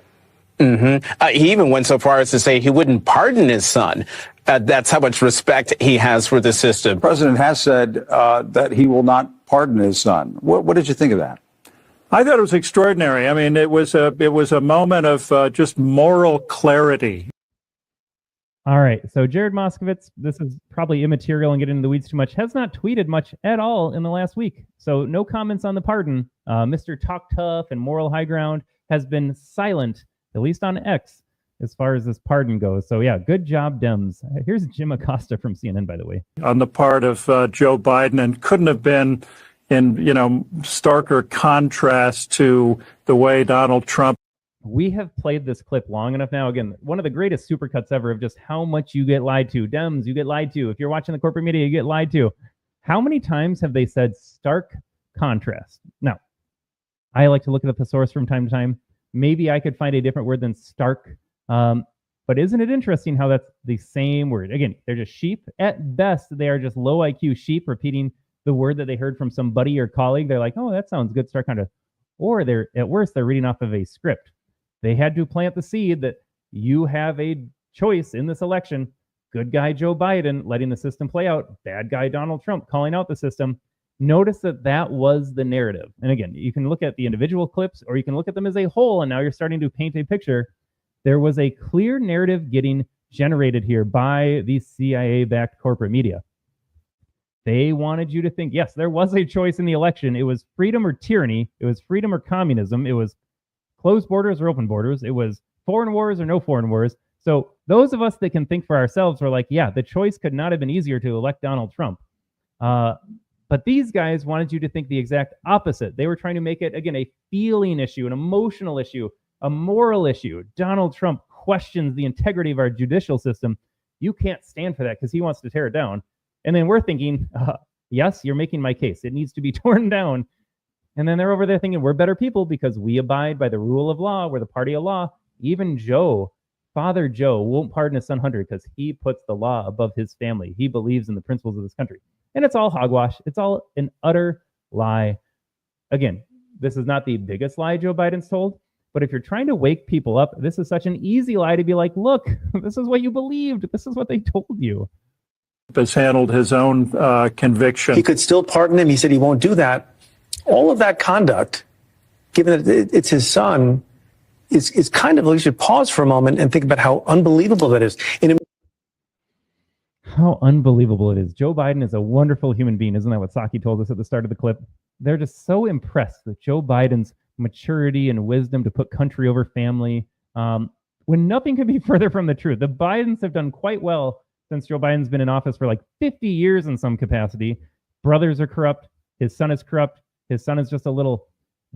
He even went so far as to say he wouldn't pardon his son. That's how much respect he has for the system. The president has said that he will not pardon his son. What did you think of that? I thought it was extraordinary. I mean, it was a moment of just moral clarity. All right. So Jared Moskowitz, this is probably immaterial and getting into the weeds too much, has not tweeted much at all in the last week. So no comments on the pardon. Mr. Talk Tough and Moral High Ground has been silent, at least on X, as far as this pardon goes. So yeah, good job, Dems. Here's Jim Acosta from CNN, by the way. On the part of Joe Biden, and couldn't have been in, starker contrast to the way Donald Trump. We have played this clip long enough now. Again, one of the greatest supercuts ever of just how much you get lied to. Dems, you get lied to. If you're watching the corporate media, you get lied to. How many times have they said stark contrast? Now, I like to look at the thesaurus from time to time. Maybe I could find a different word than stark. But isn't it interesting how that's the same word? Again, they're just sheep. At best, they are just low IQ sheep repeating the word that they heard from some buddy or colleague. They're like, oh, that sounds good, start kind of. Or they're, at worst, they're reading off of a script. They had to plant the seed that you have a choice in this election. Good guy Joe Biden letting the system play out. Bad guy Donald Trump calling out the system. Notice that was the narrative. And again, you can look at the individual clips or you can look at them as a whole, and now you're starting to paint a picture. There was a clear narrative getting generated here by the CIA-backed corporate media. They wanted you to think, yes, there was a choice in the election. It was freedom or tyranny. It was freedom or communism. It was closed borders or open borders. It was foreign wars or no foreign wars. So those of us that can think for ourselves were like, yeah, the choice could not have been easier to elect Donald Trump. But these guys wanted you to think the exact opposite. They were trying to make it, again, a feeling issue, an emotional issue, a moral issue. Donald Trump questions the integrity of our judicial system. You can't stand for that because he wants to tear it down. And then we're thinking, yes, you're making my case. It needs to be torn down. And then they're over there thinking we're better people because we abide by the rule of law. We're the party of law. Even Joe, Father Joe, won't pardon his son Hunter because he puts the law above his family. He believes in the principles of this country. And it's all hogwash. It's all an utter lie. Again, this is not the biggest lie Joe Biden's told, but if you're trying to wake people up, this is such an easy lie to be like, look, this is what you believed. This is what they told you. Has handled his own conviction. He could still pardon him. He said he won't do that. All of that conduct, given that it's his son, is kind of, we should pause for a moment and think about how unbelievable that is. How unbelievable it is. Joe Biden is a wonderful human being. Isn't that what Psaki told us at the start of the clip? They're just so impressed with Joe Biden's maturity and wisdom to put country over family, when nothing could be further from the truth. The Bidens have done quite well since Joe Biden's been in office for like 50 years in some capacity. Brothers are corrupt. His son is corrupt. His son is just a little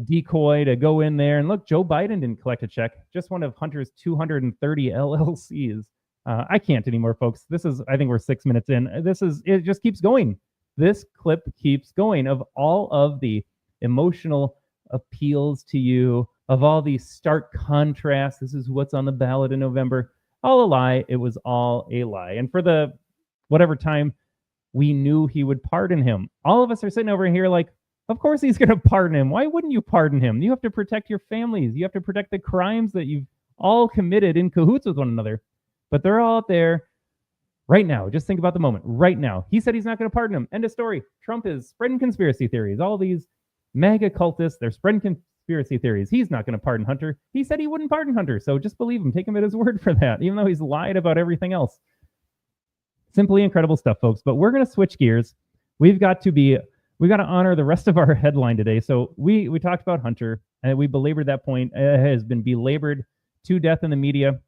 decoy to go in there. And look, Joe Biden didn't collect a check. Just one of Hunter's 230 LLCs. I can't anymore, folks. I think we're 6 minutes in. It just keeps going. This clip keeps going of all of the emotional appeals to you, of all these stark contrasts. This is what's on the ballot in November. All a lie. It was all a lie. And for the whatever time we knew he would pardon him, all of us are sitting over here like, of course he's going to pardon him. Why wouldn't you pardon him? You have to protect your families. You have to protect the crimes that you've all committed in cahoots with one another. But they're all out there right now. Just think about the moment. Right now. He said he's not going to pardon him. End of story. Trump is spreading conspiracy theories. All these MAGA cultists, they're spreading conspiracy theories. He's not going to pardon Hunter. He said he wouldn't pardon Hunter. So just believe him. Take him at his word for that, even though he's lied about everything else. Simply incredible stuff, folks. But we're going to switch gears. We've got to honor the rest of our headline today. So we talked about Hunter, and we belabored that point. It has been belabored to death in the media.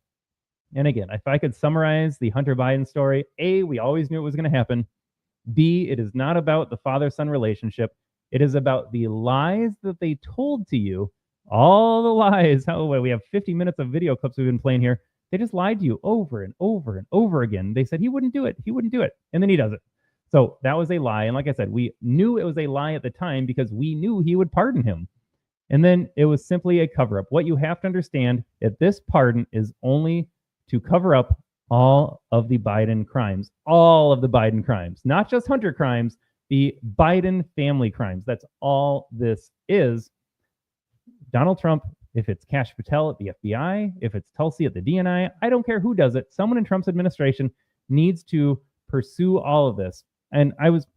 And again, if I could summarize the Hunter Biden story, A, we always knew it was going to happen. B, it is not about the father-son relationship. It is about the lies that they told to you. All the lies. We have 50 minutes of video clips we've been playing here. They just lied to you over and over and over again. They said he wouldn't do it. He wouldn't do it. And then he does it. So that was a lie. And like I said, we knew it was a lie at the time because we knew he would pardon him. And then it was simply a cover-up. What you have to understand is this pardon is only to cover up all of the Biden crimes. All of the Biden crimes. Not just Hunter crimes, the Biden family crimes. That's all this is. Donald Trump, if it's Kash Patel at the FBI, if it's Tulsi at the DNI, I don't care who does it. Someone in Trump's administration needs to pursue all of this. And I was,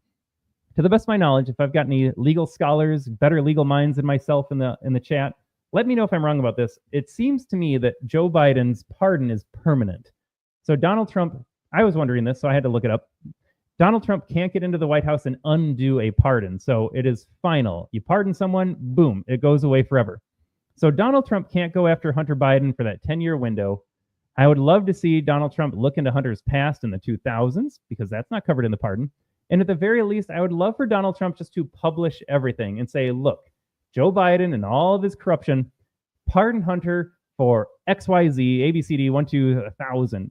to the best of my knowledge, if I've got any legal scholars, better legal minds than myself in the chat, let me know if I'm wrong about this. It seems to me that Joe Biden's pardon is permanent. So Donald Trump, I was wondering this, so I had to look it up. Donald Trump can't get into the White House and undo a pardon. So it is final. You pardon someone, boom, it goes away forever. So Donald Trump can't go after Hunter Biden for that 10-year window. I would love to see Donald Trump look into Hunter's past in the 2000s, because that's not covered in the pardon. And at the very least, I would love for Donald Trump just to publish everything and say, look, Joe Biden and all of his corruption, pardon Hunter for XYZ, ABCD, 1, 2, 1,000.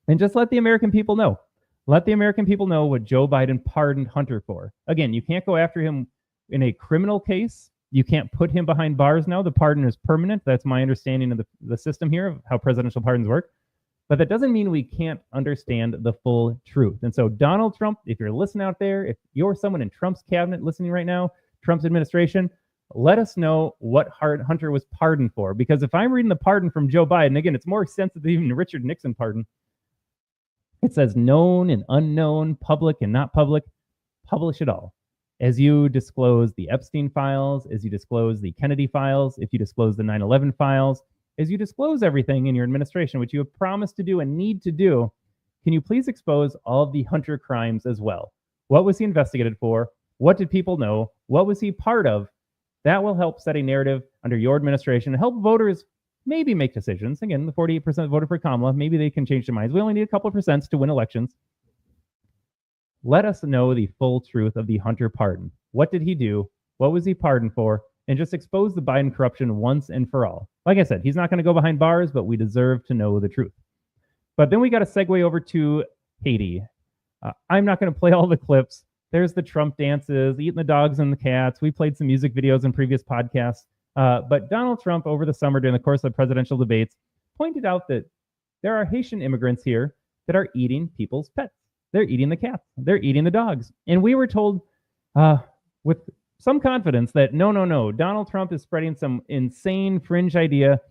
And just let the American people know. Let the American people know what Joe Biden pardoned Hunter for. Again, you can't go after him in a criminal case. You can't put him behind bars now. The pardon is permanent. That's my understanding of the system here, of how presidential pardons work. But that doesn't mean we can't understand the full truth. And so Donald Trump, if you're listening out there, if you're someone in Trump's cabinet listening right now, Trump's administration, let us know what Hunter was pardoned for. Because if I'm reading the pardon from Joe Biden, again, it's more extensive than even the Richard Nixon pardon. It says known and unknown, public and not public. Publish it all. As you disclose the Epstein files, as you disclose the Kennedy files, if you disclose the 9/11 files, as you disclose everything in your administration, which you have promised to do and need to do, can you please expose all of the Hunter crimes as well? What was he investigated for? What did people know? What was he part of? That will help set a narrative under your administration and help voters maybe make decisions. Again, the 48% voted for Kamala. Maybe they can change their minds. We only need a couple of percents to win elections. Let us know the full truth of the Hunter pardon. What did he do? What was he pardoned for? And just expose the Biden corruption once and for all. Like I said, he's not going to go behind bars, but we deserve to know the truth. But then we got to segue over to Haiti. I'm not going to play all the clips. There's the Trump dances, eating the dogs and the cats. We played some music videos in previous podcasts. But Donald Trump, over the summer during the course of presidential debates, pointed out that there are Haitian immigrants here that are eating people's pets. They're eating the cats. They're eating the dogs. And we were told with some confidence that no, Donald Trump is spreading some insane fringe idea.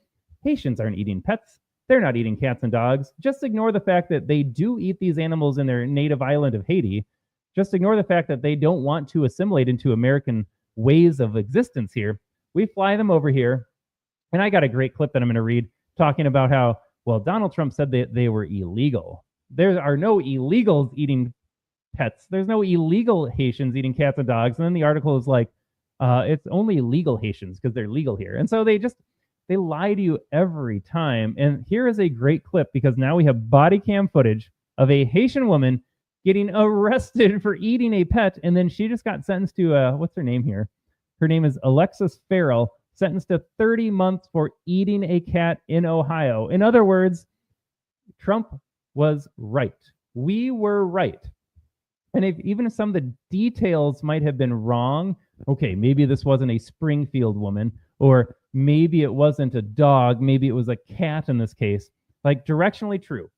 Haitians aren't eating pets. They're not eating cats and dogs. Just ignore the fact that they do eat these animals in their native island of Haiti. Just ignore the fact that they don't want to assimilate into American ways of existence here. We fly them over here. And I got a great clip that I'm going to read talking about how, well, Donald Trump said that they were illegal. There are no illegals eating pets. There's no illegal Haitians eating cats and dogs. And then the article is like, it's only legal Haitians because they're legal here. And so they lie to you every time. And here is a great clip because now we have body cam footage of a Haitian woman getting arrested for eating a pet. And then she just got sentenced to, what's her name here? Her name is Alexis Farrell, sentenced to 30 months for eating a cat in Ohio. In other words, Trump was right. We were right. And even if some of the details might have been wrong, okay, maybe this wasn't a Springfield woman, or maybe it wasn't a dog, maybe it was a cat in this case, like directionally true.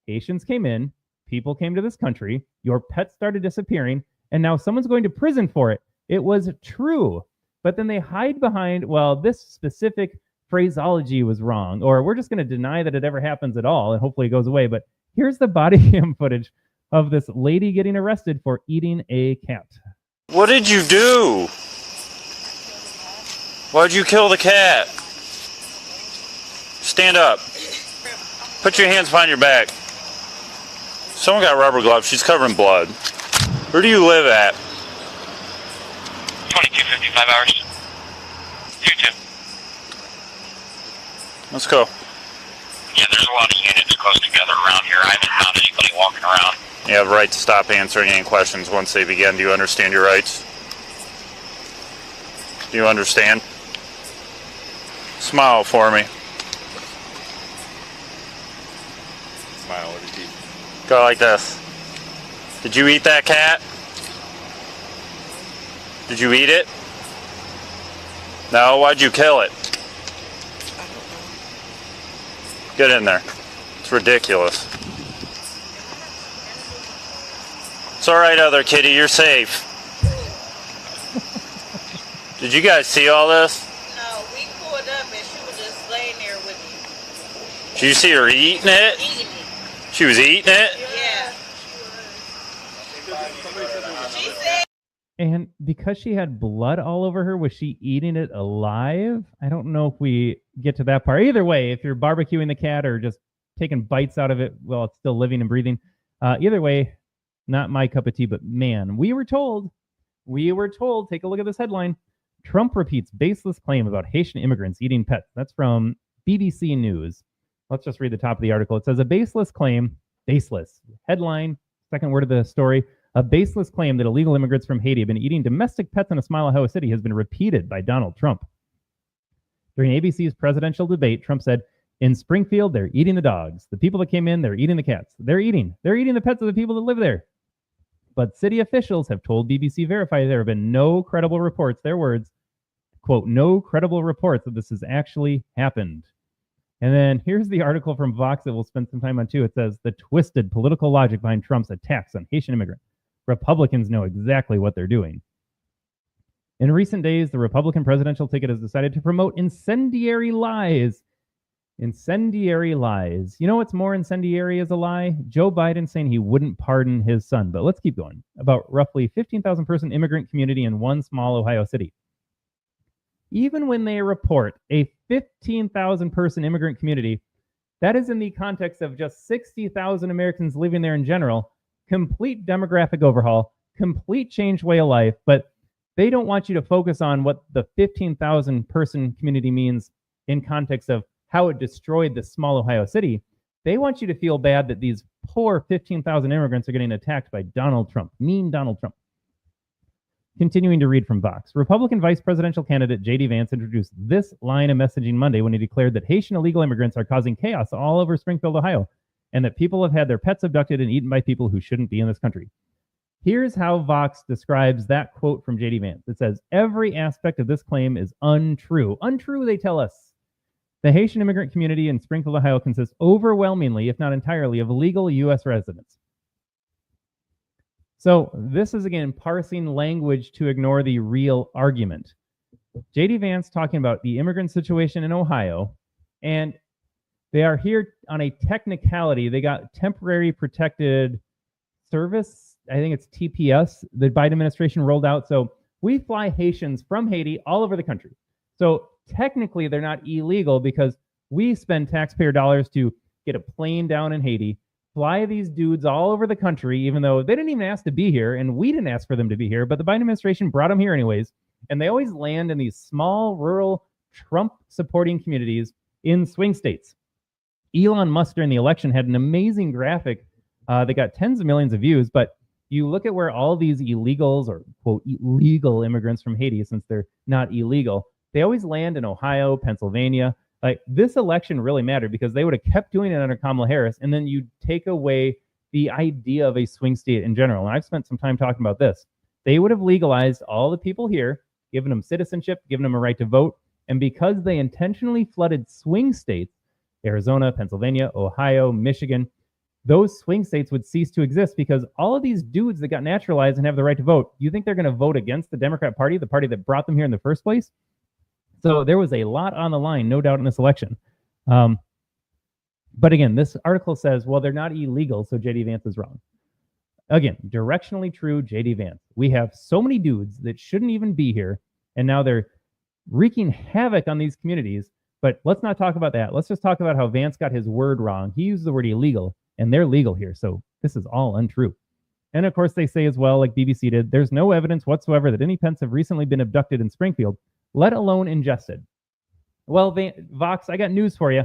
Haitians came in, people came to this country, your pets started disappearing, and now someone's going to prison for it. It was true. But then they hide behind, well, this specific phraseology was wrong, or we're just going to deny that it ever happens at all, and hopefully it goes away. But here's the body cam footage of this lady getting arrested for eating a cat. What did you do? Why'd you kill the cat? Stand up. Put your hands behind your back. Someone got rubber gloves. She's covered in blood. Where do you live at? 2255 hours. You too. Let's go. Yeah, there's a lot of units close together around here. I haven't found anybody walking around. You have the right to stop answering any questions once they begin. Do you understand your rights? Do you understand? Smile for me. Smile with your teeth. Go like this. Did you eat that cat? Did you eat it? No, why'd you kill it? Get in there. It's ridiculous. It's alright, other kitty, you're safe. Did you guys see all this? No, we pulled up and she was just laying there with me. Did you see her eating it? Eating it. She was eating it? Yeah. She said. And because she had blood all over her, was she eating it alive? I don't know if we get to that part. Either way, if you're barbecuing the cat or just taking bites out of it while it's still living and breathing, either way, not my cup of tea. But man, we were told, take a look at this headline. Trump repeats baseless claim about Haitian immigrants eating pets. That's from BBC News. Let's just read the top of the article. It says a baseless claim, baseless. Headline, second word of the story. A baseless claim that illegal immigrants from Haiti have been eating domestic pets in a small Ohio city has been repeated by Donald Trump. During ABC's presidential debate, Trump said, in Springfield, they're eating the dogs. The people that came in, they're eating the cats. They're eating the pets of the people that live there. But city officials have told BBC Verify there have been no credible reports, their words, quote, no credible reports that this has actually happened. And then here's the article from Vox that we'll spend some time on too. It says, the twisted political logic behind Trump's attacks on Haitian immigrants. Republicans know exactly what they're doing. In recent days, the Republican presidential ticket has decided to promote incendiary lies. Incendiary lies. You know what's more incendiary as a lie? Joe Biden saying he wouldn't pardon his son. But let's keep going. About roughly 15,000 person immigrant community in one small Ohio city. Even when they report a 15,000 person immigrant community, that is in the context of just 60,000 Americans living there in general. Complete demographic overhaul, complete change way of life, but they don't want you to focus on what the 15,000 person community means in context of how it destroyed this small Ohio city. They want you to feel bad that these poor 15,000 immigrants are getting attacked by Donald Trump, mean Donald Trump. Continuing to read from Vox, Republican vice presidential candidate J.D. Vance introduced this line of messaging Monday when he declared that Haitian illegal immigrants are causing chaos all over Springfield, Ohio, and that people have had their pets abducted and eaten by people who shouldn't be in this country. Here's how Vox describes that quote from J.D. Vance. It says, every aspect of this claim is untrue. Untrue, they tell us. The Haitian immigrant community in Springfield, Ohio consists overwhelmingly, if not entirely, of legal U.S. residents. So this is, again, parsing language to ignore the real argument. J.D. Vance talking about the immigrant situation in Ohio, and they are here on a technicality. They got temporary protected service. I think it's TPS, the Biden administration rolled out. So we fly Haitians from Haiti all over the country. So technically, they're not illegal because we spend taxpayer dollars to get a plane down in Haiti, fly these dudes all over the country, even though they didn't even ask to be here, and we didn't ask for them to be here, but the Biden administration brought them here anyways, and they always land in these small, rural, Trump-supporting communities in swing states. Elon Musk during the election had an amazing graphic that got tens of millions of views, but you look at where all these illegals, or quote, illegal immigrants from Haiti, since they're not illegal, they always land in Ohio, Pennsylvania. Like, this election really mattered because they would have kept doing it under Kamala Harris, and then you take away the idea of a swing state in general. And I've spent some time talking about this. They would have legalized all the people here, given them citizenship, given them a right to vote. And because they intentionally flooded swing states, Arizona, Pennsylvania, Ohio, Michigan, those swing states would cease to exist because all of these dudes that got naturalized and have the right to vote, you think they're going to vote against the Democrat Party, the party that brought them here in the first place? So there was a lot on the line, no doubt, in this election. But again, this article says, well, they're not illegal, so J.D. Vance is wrong. Again, directionally true, J.D. Vance. We have so many dudes that shouldn't even be here, and now they're wreaking havoc on these communities. But let's not talk about that. Let's just talk about how Vance got his word wrong. He used the word illegal, and they're legal here, so this is all untrue. And of course, they say as well, like BBC did, there's no evidence whatsoever that any Pence have recently been abducted in Springfield, let alone ingested. Well, Vox, I got news for you.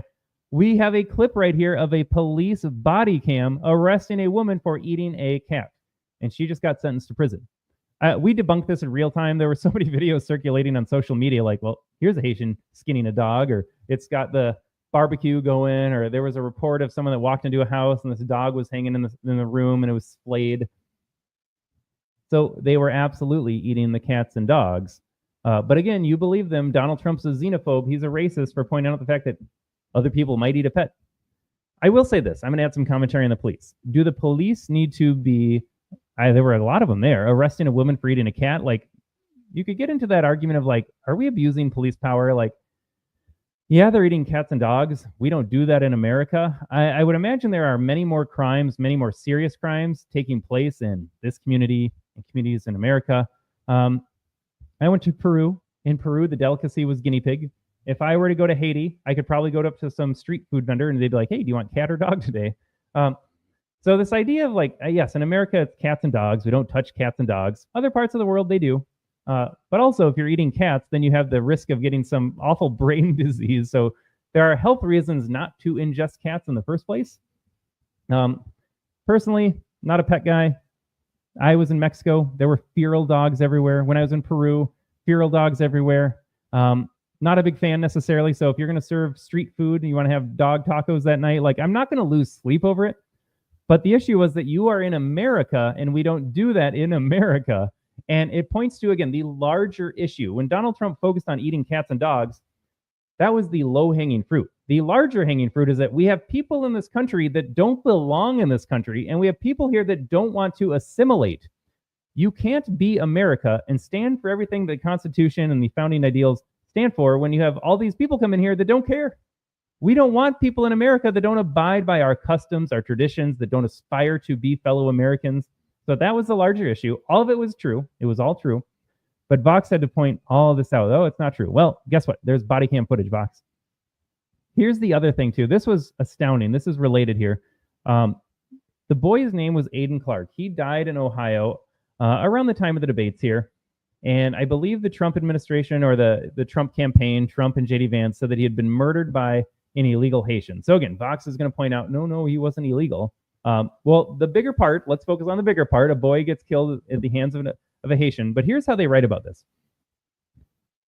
We have a clip right here of a police body cam arresting a woman for eating a cat, and she just got sentenced to prison. We debunked this in real time. There were so many videos circulating on social media like, well, here's a Haitian skinning a dog, or it's got the barbecue going, or there was a report of someone that walked into a house and this dog was hanging in the room and it was splayed. So they were absolutely eating the cats and dogs. But again, you believe them. Donald Trump's a xenophobe. He's a racist for pointing out the fact that other people might eat a pet. I will say this. I'm going to add some commentary on the police. Do the police need to be, there were a lot of them there, arresting a woman for eating a cat? Like, you could get into that argument of like, are we abusing police power? Like, yeah, they're eating cats and dogs. We don't do that in America. I would imagine there are many more crimes, many more serious crimes taking place in this community and communities in America. I went to Peru. In Peru, the delicacy was guinea pig. If I were to go to Haiti, I could probably go up to some street food vendor and they'd be like, hey, do you want cat or dog today? So this idea of like, yes, in America, it's cats and dogs. We don't touch cats and dogs. Other parts of the world, they do. But also, if you're eating cats, then you have the risk of getting some awful brain disease. So there are health reasons not to ingest cats in the first place. Personally, not a pet guy. I was in Mexico. There were feral dogs everywhere. When I was in Peru, feral dogs everywhere. Not a big fan necessarily. So if you're going to serve street food and you want to have dog tacos that night, like, I'm not going to lose sleep over it. But the issue was that you are in America and we don't do that in America. And it points to, again, the larger issue. When Donald Trump focused on eating cats and dogs, that was the low-hanging fruit. The larger hanging fruit is that we have people in this country that don't belong in this country, and we have people here that don't want to assimilate. You can't be America and stand for everything the Constitution and the founding ideals stand for when you have all these people come in here that don't care. We don't want people in America that don't abide by our customs, our traditions, that don't aspire to be fellow Americans. So that was the larger issue. All of it was true. It was all true. But Vox had to point all of this out. Oh, it's not true. Well, guess what? There's body cam footage, Vox. Here's the other thing, too. This was astounding. This is related here. The boy's name was Aiden Clark. He died in Ohio around the time of the debates here. And I believe the Trump administration or the Trump campaign, Trump and J.D. Vance, said that he had been murdered by an illegal Haitian. So again, Vox is going to point out, no, he wasn't illegal. Well, the bigger part, let's focus on the bigger part. A boy gets killed at the hands of a Haitian. But here's how they write about this.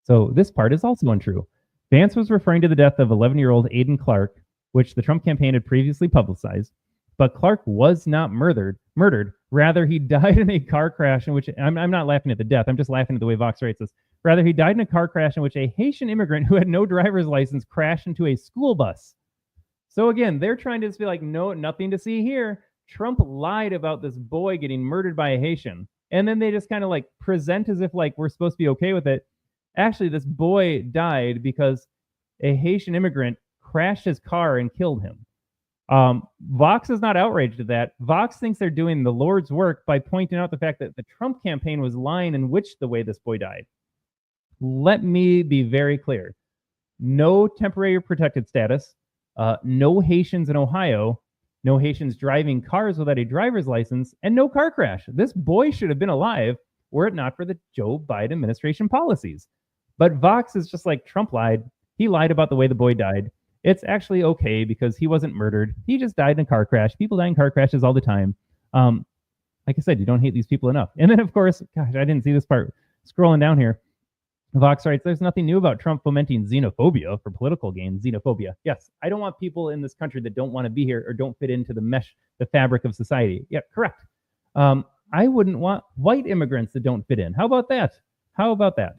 So this part is also untrue. Vance was referring to the death of 11-year-old Aiden Clark, which the Trump campaign had previously publicized. But Clark was not murdered Rather, he died in a car crash in which, I'm not laughing at the death, I'm just laughing at the way Vox writes this. Rather, he died in a car crash in which a Haitian immigrant who had no driver's license crashed into a school bus. So again, they're trying to just be like, no, nothing to see here. Trump lied about this boy getting murdered by a Haitian. And then they just kind of like present as if like we're supposed to be okay with it. Actually, this boy died because a Haitian immigrant crashed his car and killed him. Vox is not outraged at that. Vox thinks they're doing the Lord's work by pointing out the fact that the Trump campaign was lying in which the way this boy died. Let me be very clear. No temporary protected status, no Haitians in Ohio, no Haitians driving cars without a driver's license, and no car crash. This boy should have been alive were it not for the Joe Biden administration policies. But Vox is just like, Trump lied. He lied about the way the boy died. It's actually okay because he wasn't murdered. He just died in a car crash. People die in car crashes all the time. Like I said, you don't hate these people enough. And then, of course, gosh, I didn't see this part. Scrolling down here, Vox writes, there's nothing new about Trump fomenting xenophobia for political gain. Xenophobia. Yes, I don't want people in this country that don't want to be here or don't fit into the fabric of society. Yeah, correct. I wouldn't want white immigrants that don't fit in. How about that? How about that?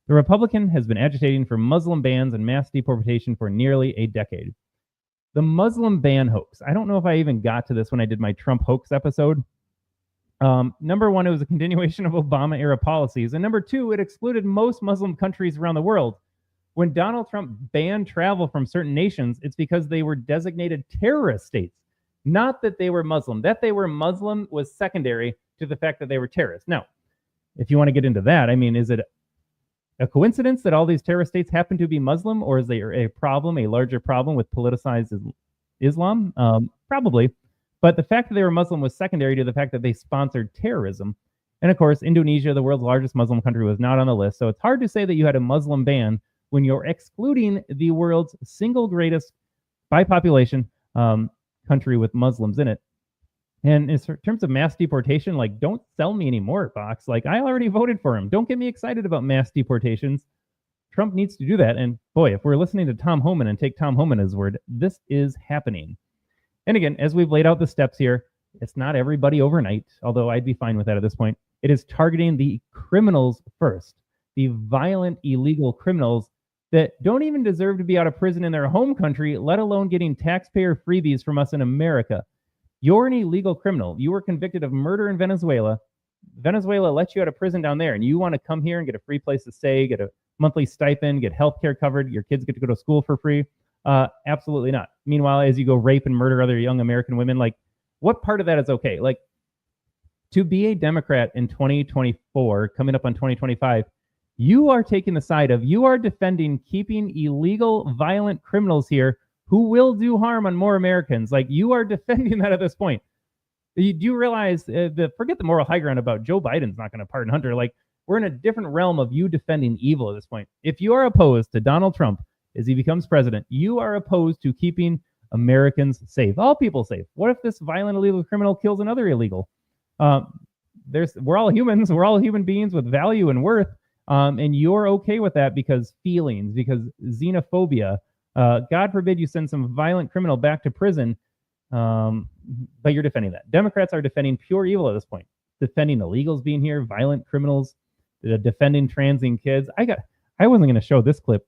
The Republican has been agitating for Muslim bans and mass deportation for nearly a decade. The Muslim ban hoax. I don't know if I even got to this when I did my Trump hoax episode. Number one, it was a continuation of Obama-era policies. And number two, it excluded most Muslim countries around the world. When Donald Trump banned travel from certain nations, it's because they were designated terrorist states. Not that they were Muslim. That they were Muslim was secondary to the fact that they were terrorists. Now, if you want to get into that, I mean, is it a coincidence that all these terrorist states happen to be Muslim, or is there a problem, a larger problem with politicized Islam? Probably. But the fact that they were Muslim was secondary to the fact that they sponsored terrorism. And of course, Indonesia, the world's largest Muslim country, was not on the list. So it's hard to say that you had a Muslim ban when you're excluding the world's single greatest by population country with Muslims in it. And in terms of mass deportation, like, don't sell me anymore, Fox. Like, I already voted for him. Don't get me excited about mass deportations. Trump needs to do that. And boy, if we're listening to Tom Homan and take Tom Homan as his word, this is happening. And again, as we've laid out the steps here, it's not everybody overnight, although I'd be fine with that at this point. It is targeting the criminals first, the violent, illegal criminals that don't even deserve to be out of prison in their home country, let alone getting taxpayer freebies from us in America. You're an illegal criminal. You were convicted of murder in Venezuela. Venezuela lets you out of prison down there, and you want to come here and get a free place to stay, get a monthly stipend, get health care covered, your kids get to go to school for free. Absolutely not. Meanwhile, as you go rape and murder other young American women, like, what part of that is okay? Like, to be a Democrat in 2024, coming up on 2025, you are taking the side of, you are defending keeping illegal, violent criminals here who will do harm on more Americans. Like, you are defending that at this point. Do you realize, forget the moral high ground about Joe Biden's not going to pardon Hunter. Like, we're in a different realm of you defending evil at this point. If you are opposed to Donald Trump as he becomes president, you are opposed to keeping Americans safe, all people safe. What if this violent illegal criminal kills another illegal? We're all humans. We're all human beings with value and worth. And you're okay with that because feelings, because xenophobia. God forbid you send some violent criminal back to prison, but you're defending that. Democrats are defending pure evil at this point, defending illegals being here, violent criminals, defending transing kids. I wasn't going to show this clip.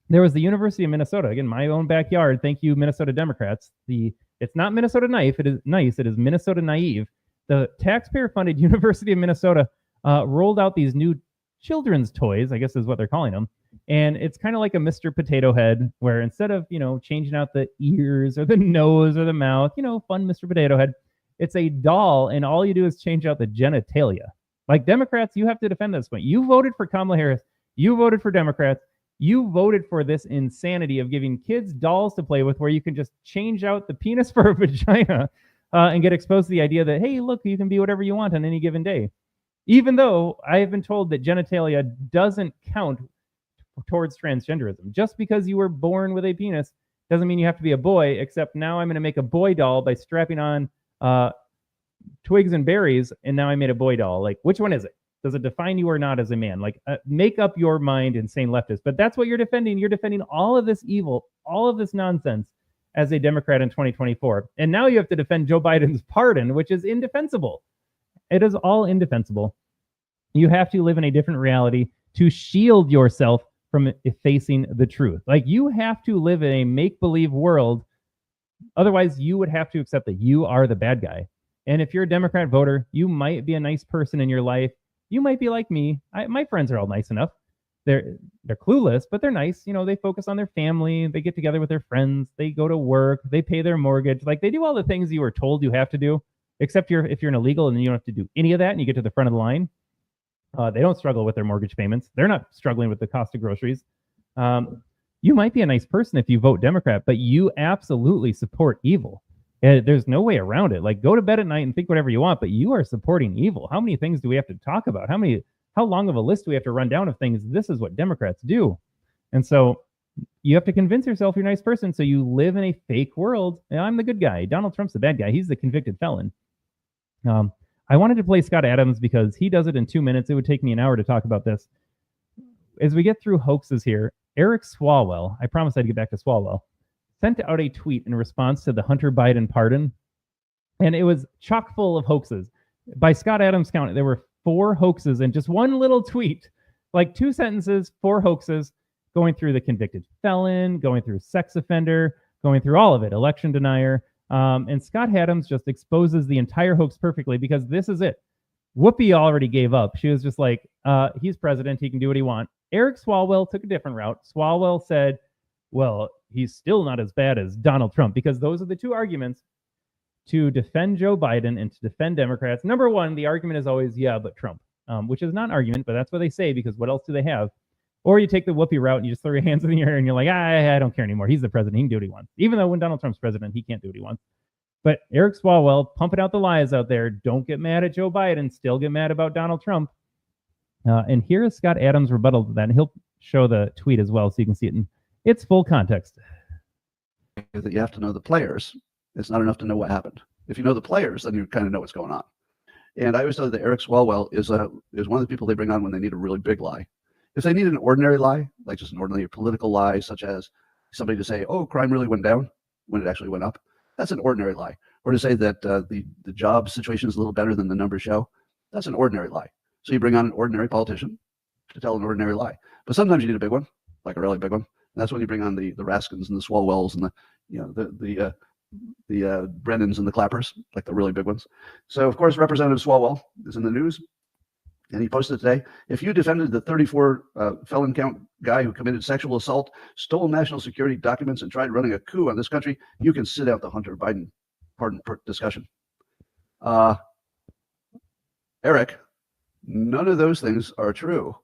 There was the University of Minnesota, again, my own backyard. Thank you, Minnesota Democrats. It's not Minnesota Knife. It is nice. It is Minnesota Naive. The taxpayer-funded University of Minnesota rolled out these new children's toys, I guess is what they're calling them. And it's kind of like a Mr. Potato Head, where instead of, changing out the ears or the nose or the mouth, fun Mr. Potato Head, it's a doll, and all you do is change out the genitalia. Like, Democrats, you have to defend this point. You voted for Kamala Harris. You voted for Democrats. You voted for this insanity of giving kids dolls to play with where you can just change out the penis for a vagina and get exposed to the idea that, hey, look, you can be whatever you want on any given day. Even though I have been told that genitalia doesn't count towards transgenderism. Just because you were born with a penis doesn't mean you have to be a boy, except now I'm going to make a boy doll by strapping on twigs and berries, and now I made a boy doll. Like, which one is it? Does it define you or not as a man? Like, make up your mind, insane leftists. But that's what you're defending. You're defending all of this evil, all of this nonsense as a Democrat in 2024. And now you have to defend Joe Biden's pardon, which is indefensible. It is all indefensible. You have to live in a different reality to shield yourself from facing the truth. Like, you have to live in a make-believe world. Otherwise, you would have to accept that you are the bad guy. And if you're a Democrat voter, you might be a nice person in your life. You might be like me. My friends are all nice enough. They're clueless, but they're nice. You know, they focus on their family. They get together with their friends. They go to work. They pay their mortgage. Like, they do all the things you were told you have to do, except if you're an illegal and you don't have to do any of that and you get to the front of the line. They don't struggle with their mortgage payments. They're not struggling with the cost of groceries. You might be a nice person if you vote Democrat, but you absolutely support evil. There's no way around it. Like, go to bed at night and think whatever you want, but you are supporting evil. How many things do we have to talk about? How long of a list do we have to run down of things? This is what Democrats do. And so you have to convince yourself you're a nice person. So you live in a fake world. I'm the good guy. Donald Trump's the bad guy. He's the convicted felon. I wanted to play Scott Adams because he does it in 2 minutes. It would take me an hour to talk about this. As we get through hoaxes here, Eric Swalwell, I promised I'd get back to Swalwell, sent out a tweet in response to the Hunter Biden pardon. And it was chock full of hoaxes. By Scott Adams' count, there were 4 hoaxes in just one little tweet, like 2 sentences, 4 hoaxes, going through the convicted felon, going through sex offender, going through all of it, election denier. And Scott Adams just exposes the entire hoax perfectly, because this is it. Whoopi already gave up. She was just like, he's president. He can do what he wants. Eric Swalwell took a different route. Swalwell said, well, he's still not as bad as Donald Trump, because those are the 2 arguments to defend Joe Biden and to defend Democrats. Number one, the argument is always, yeah, but Trump, which is not an argument, but that's what they say, because what else do they have? Or you take the Whoopi route and you just throw your hands in the air and you're like, I don't care anymore. He's the president. He can do what he wants. Even though when Donald Trump's president, he can't do what he wants. But Eric Swalwell pumping out the lies out there. Don't get mad at Joe Biden. Still get mad about Donald Trump. And here is Scott Adams' rebuttal to that. And he'll show the tweet as well so you can see it in its full context. That you have to know the players. It's not enough to know what happened. If you know the players, then you kind of know what's going on. And I always say that Eric Swalwell is one of the people they bring on when they need a really big lie. If they need an ordinary lie, like just an ordinary political lie, such as somebody to say, oh, crime really went down when it actually went up, that's an ordinary lie. Or to say that the job situation is a little better than the numbers show, that's an ordinary lie. So you bring on an ordinary politician to tell an ordinary lie. But sometimes you need a big one, like a really big one. And that's when you bring on the Raskins and the Swalwells and the Brennans and the Clappers, like the really big ones. So, of course, Representative Swalwell is in the news. And he posted today, if you defended the 34 felon count guy who committed sexual assault, stole national security documents, and tried running a coup on this country, you can sit out the Hunter Biden pardon discussion. Eric, none of those things are true.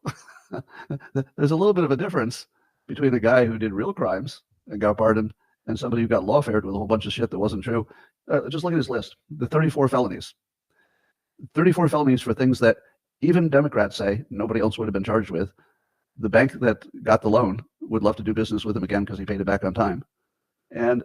There's a little bit of a difference between a guy who did real crimes and got pardoned and somebody who got lawfared with a whole bunch of shit that wasn't true. Just look at his list. The 34 felonies. 34 felonies for things that even Democrats say nobody else would have been charged with. The bank that got the loan would love to do business with him again because he paid it back on time. And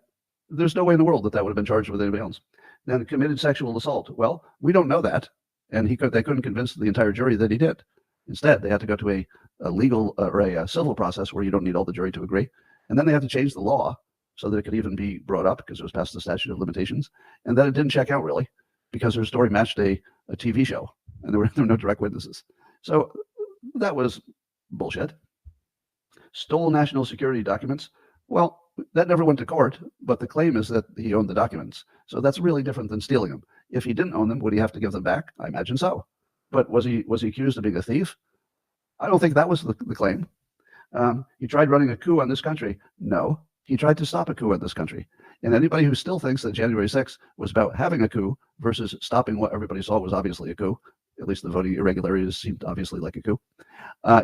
there's no way in the world that that would have been charged with anybody else. Then committed sexual assault. Well, we don't know that. And they couldn't convince the entire jury that he did. Instead, they had to go to a legal or a civil process where you don't need all the jury to agree. And then they had to change the law so that it could even be brought up because it was past the statute of limitations. And then it didn't check out really because their story matched a TV show and there were no direct witnesses. So that was bullshit. Stole national security documents. Well, that never went to court, but the claim is that he owned the documents. So that's really different than stealing them. If he didn't own them, would he have to give them back? I imagine so. But was he accused of being a thief? I don't think that was the claim. He tried running a coup on this country. No, he tried to stop a coup in this country. And anybody who still thinks that January 6th was about having a coup versus stopping what everybody saw was obviously a coup, at least the voting irregularities seemed obviously like a coup,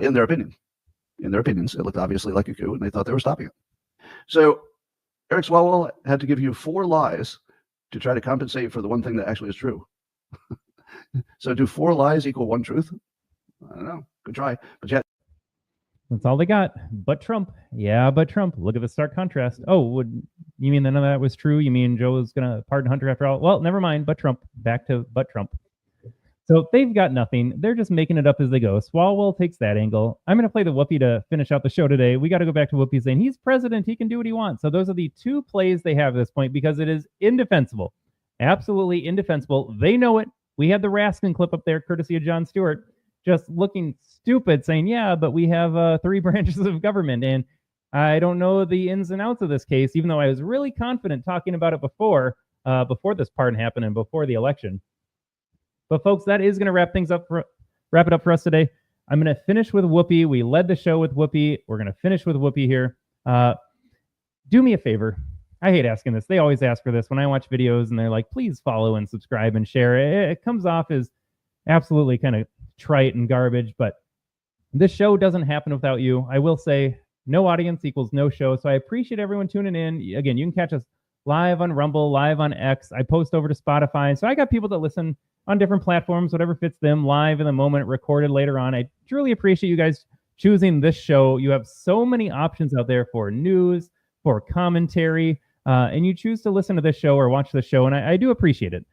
in their opinions, it looked obviously like a coup, and they thought they were stopping it. So Eric Swalwell had to give you 4 lies to try to compensate for the one thing that actually is true. So do 4 lies equal 1 truth? I don't know. Good try. But yeah. That's all they got. But Trump. Yeah, but Trump. Look at the stark contrast. Oh, you mean none of that was true? You mean Joe was going to pardon Hunter after all? Well, never mind. But Trump. Back to but Trump. So they've got nothing. They're just making it up as they go. Swalwell takes that angle. I'm going to play the Whoopi to finish out the show today. We got to go back to Whoopi saying he's president. He can do what he wants. So those are the 2 plays they have at this point because it is indefensible. Absolutely indefensible. They know it. We had the Raskin clip up there, courtesy of Jon Stewart, just looking stupid, saying, yeah, but we have 3 branches of government. And I don't know the ins and outs of this case, even though I was really confident talking about it before this pardon happened and before the election. But folks, that is going to wrap it up for us today. I'm going to finish with Whoopi. We led the show with Whoopi. We're going to finish with Whoopi here. Do me a favor. I hate asking this. They always ask for this when I watch videos and they're like, please follow and subscribe and share. It comes off as absolutely kind of trite and garbage, but this show doesn't happen without you. I will say no audience equals no show. So I appreciate everyone tuning in. Again, you can catch us live on Rumble, live on X. I post over to Spotify. So I got people that listen on different platforms, whatever fits them, live in the moment, recorded later on. I truly appreciate you guys choosing this show. You have so many options out there for news, for commentary, and you choose to listen to this show or watch the show, and I do appreciate it.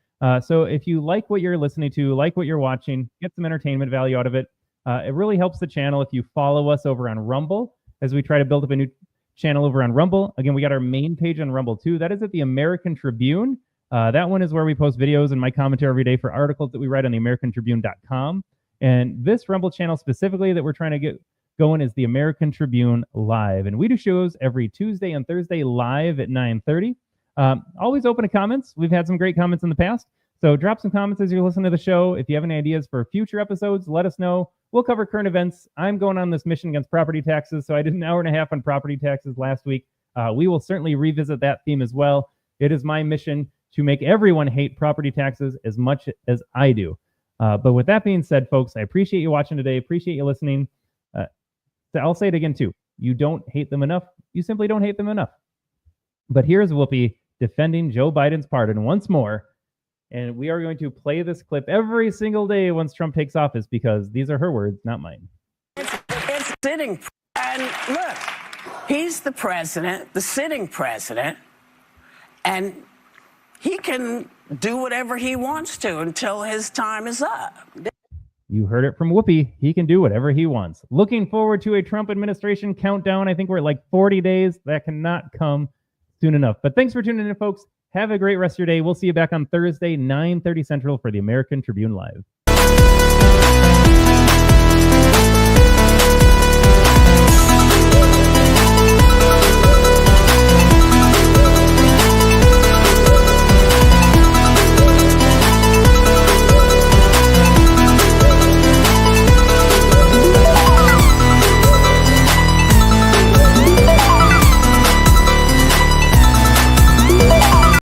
So if you like what you're listening to, like what you're watching, get some entertainment value out of it. It really helps the channel if you follow us over on Rumble as we try to build up a new channel over on Rumble. Again, we got our main page on Rumble too. That is at the American Tribune. That one is where we post videos and my commentary every day for articles that we write on the AmericanTribune.com. And this Rumble channel specifically that we're trying to get going is the American Tribune Live. And we do shows every Tuesday and Thursday live at 9:30. Always open to comments. We've had some great comments in the past. So drop some comments as you're listening to the show. If you have any ideas for future episodes, let us know. We'll cover current events. I'm going on this mission against property taxes, so I did an hour and a half on property taxes last week. We will certainly revisit that theme as well. It is my mission to make everyone hate property taxes as much as I do. But with that being said, folks, I appreciate you watching today. Appreciate you listening. So I'll say it again, too. You don't hate them enough. You simply don't hate them enough. But here's Whoopi defending Joe Biden's pardon once more. And we are going to play this clip every single day once Trump takes office because these are her words, not mine. It's sitting. And look, he's the president, the sitting president, and he can do whatever he wants to until his time is up. You heard it from Whoopi. He can do whatever he wants. Looking forward to a Trump administration countdown. I think we're at like 40 days. That cannot come soon enough. But thanks for tuning in, folks. Have a great rest of your day. We'll see you back on Thursday, 9:30 Central for the American Tribune Live.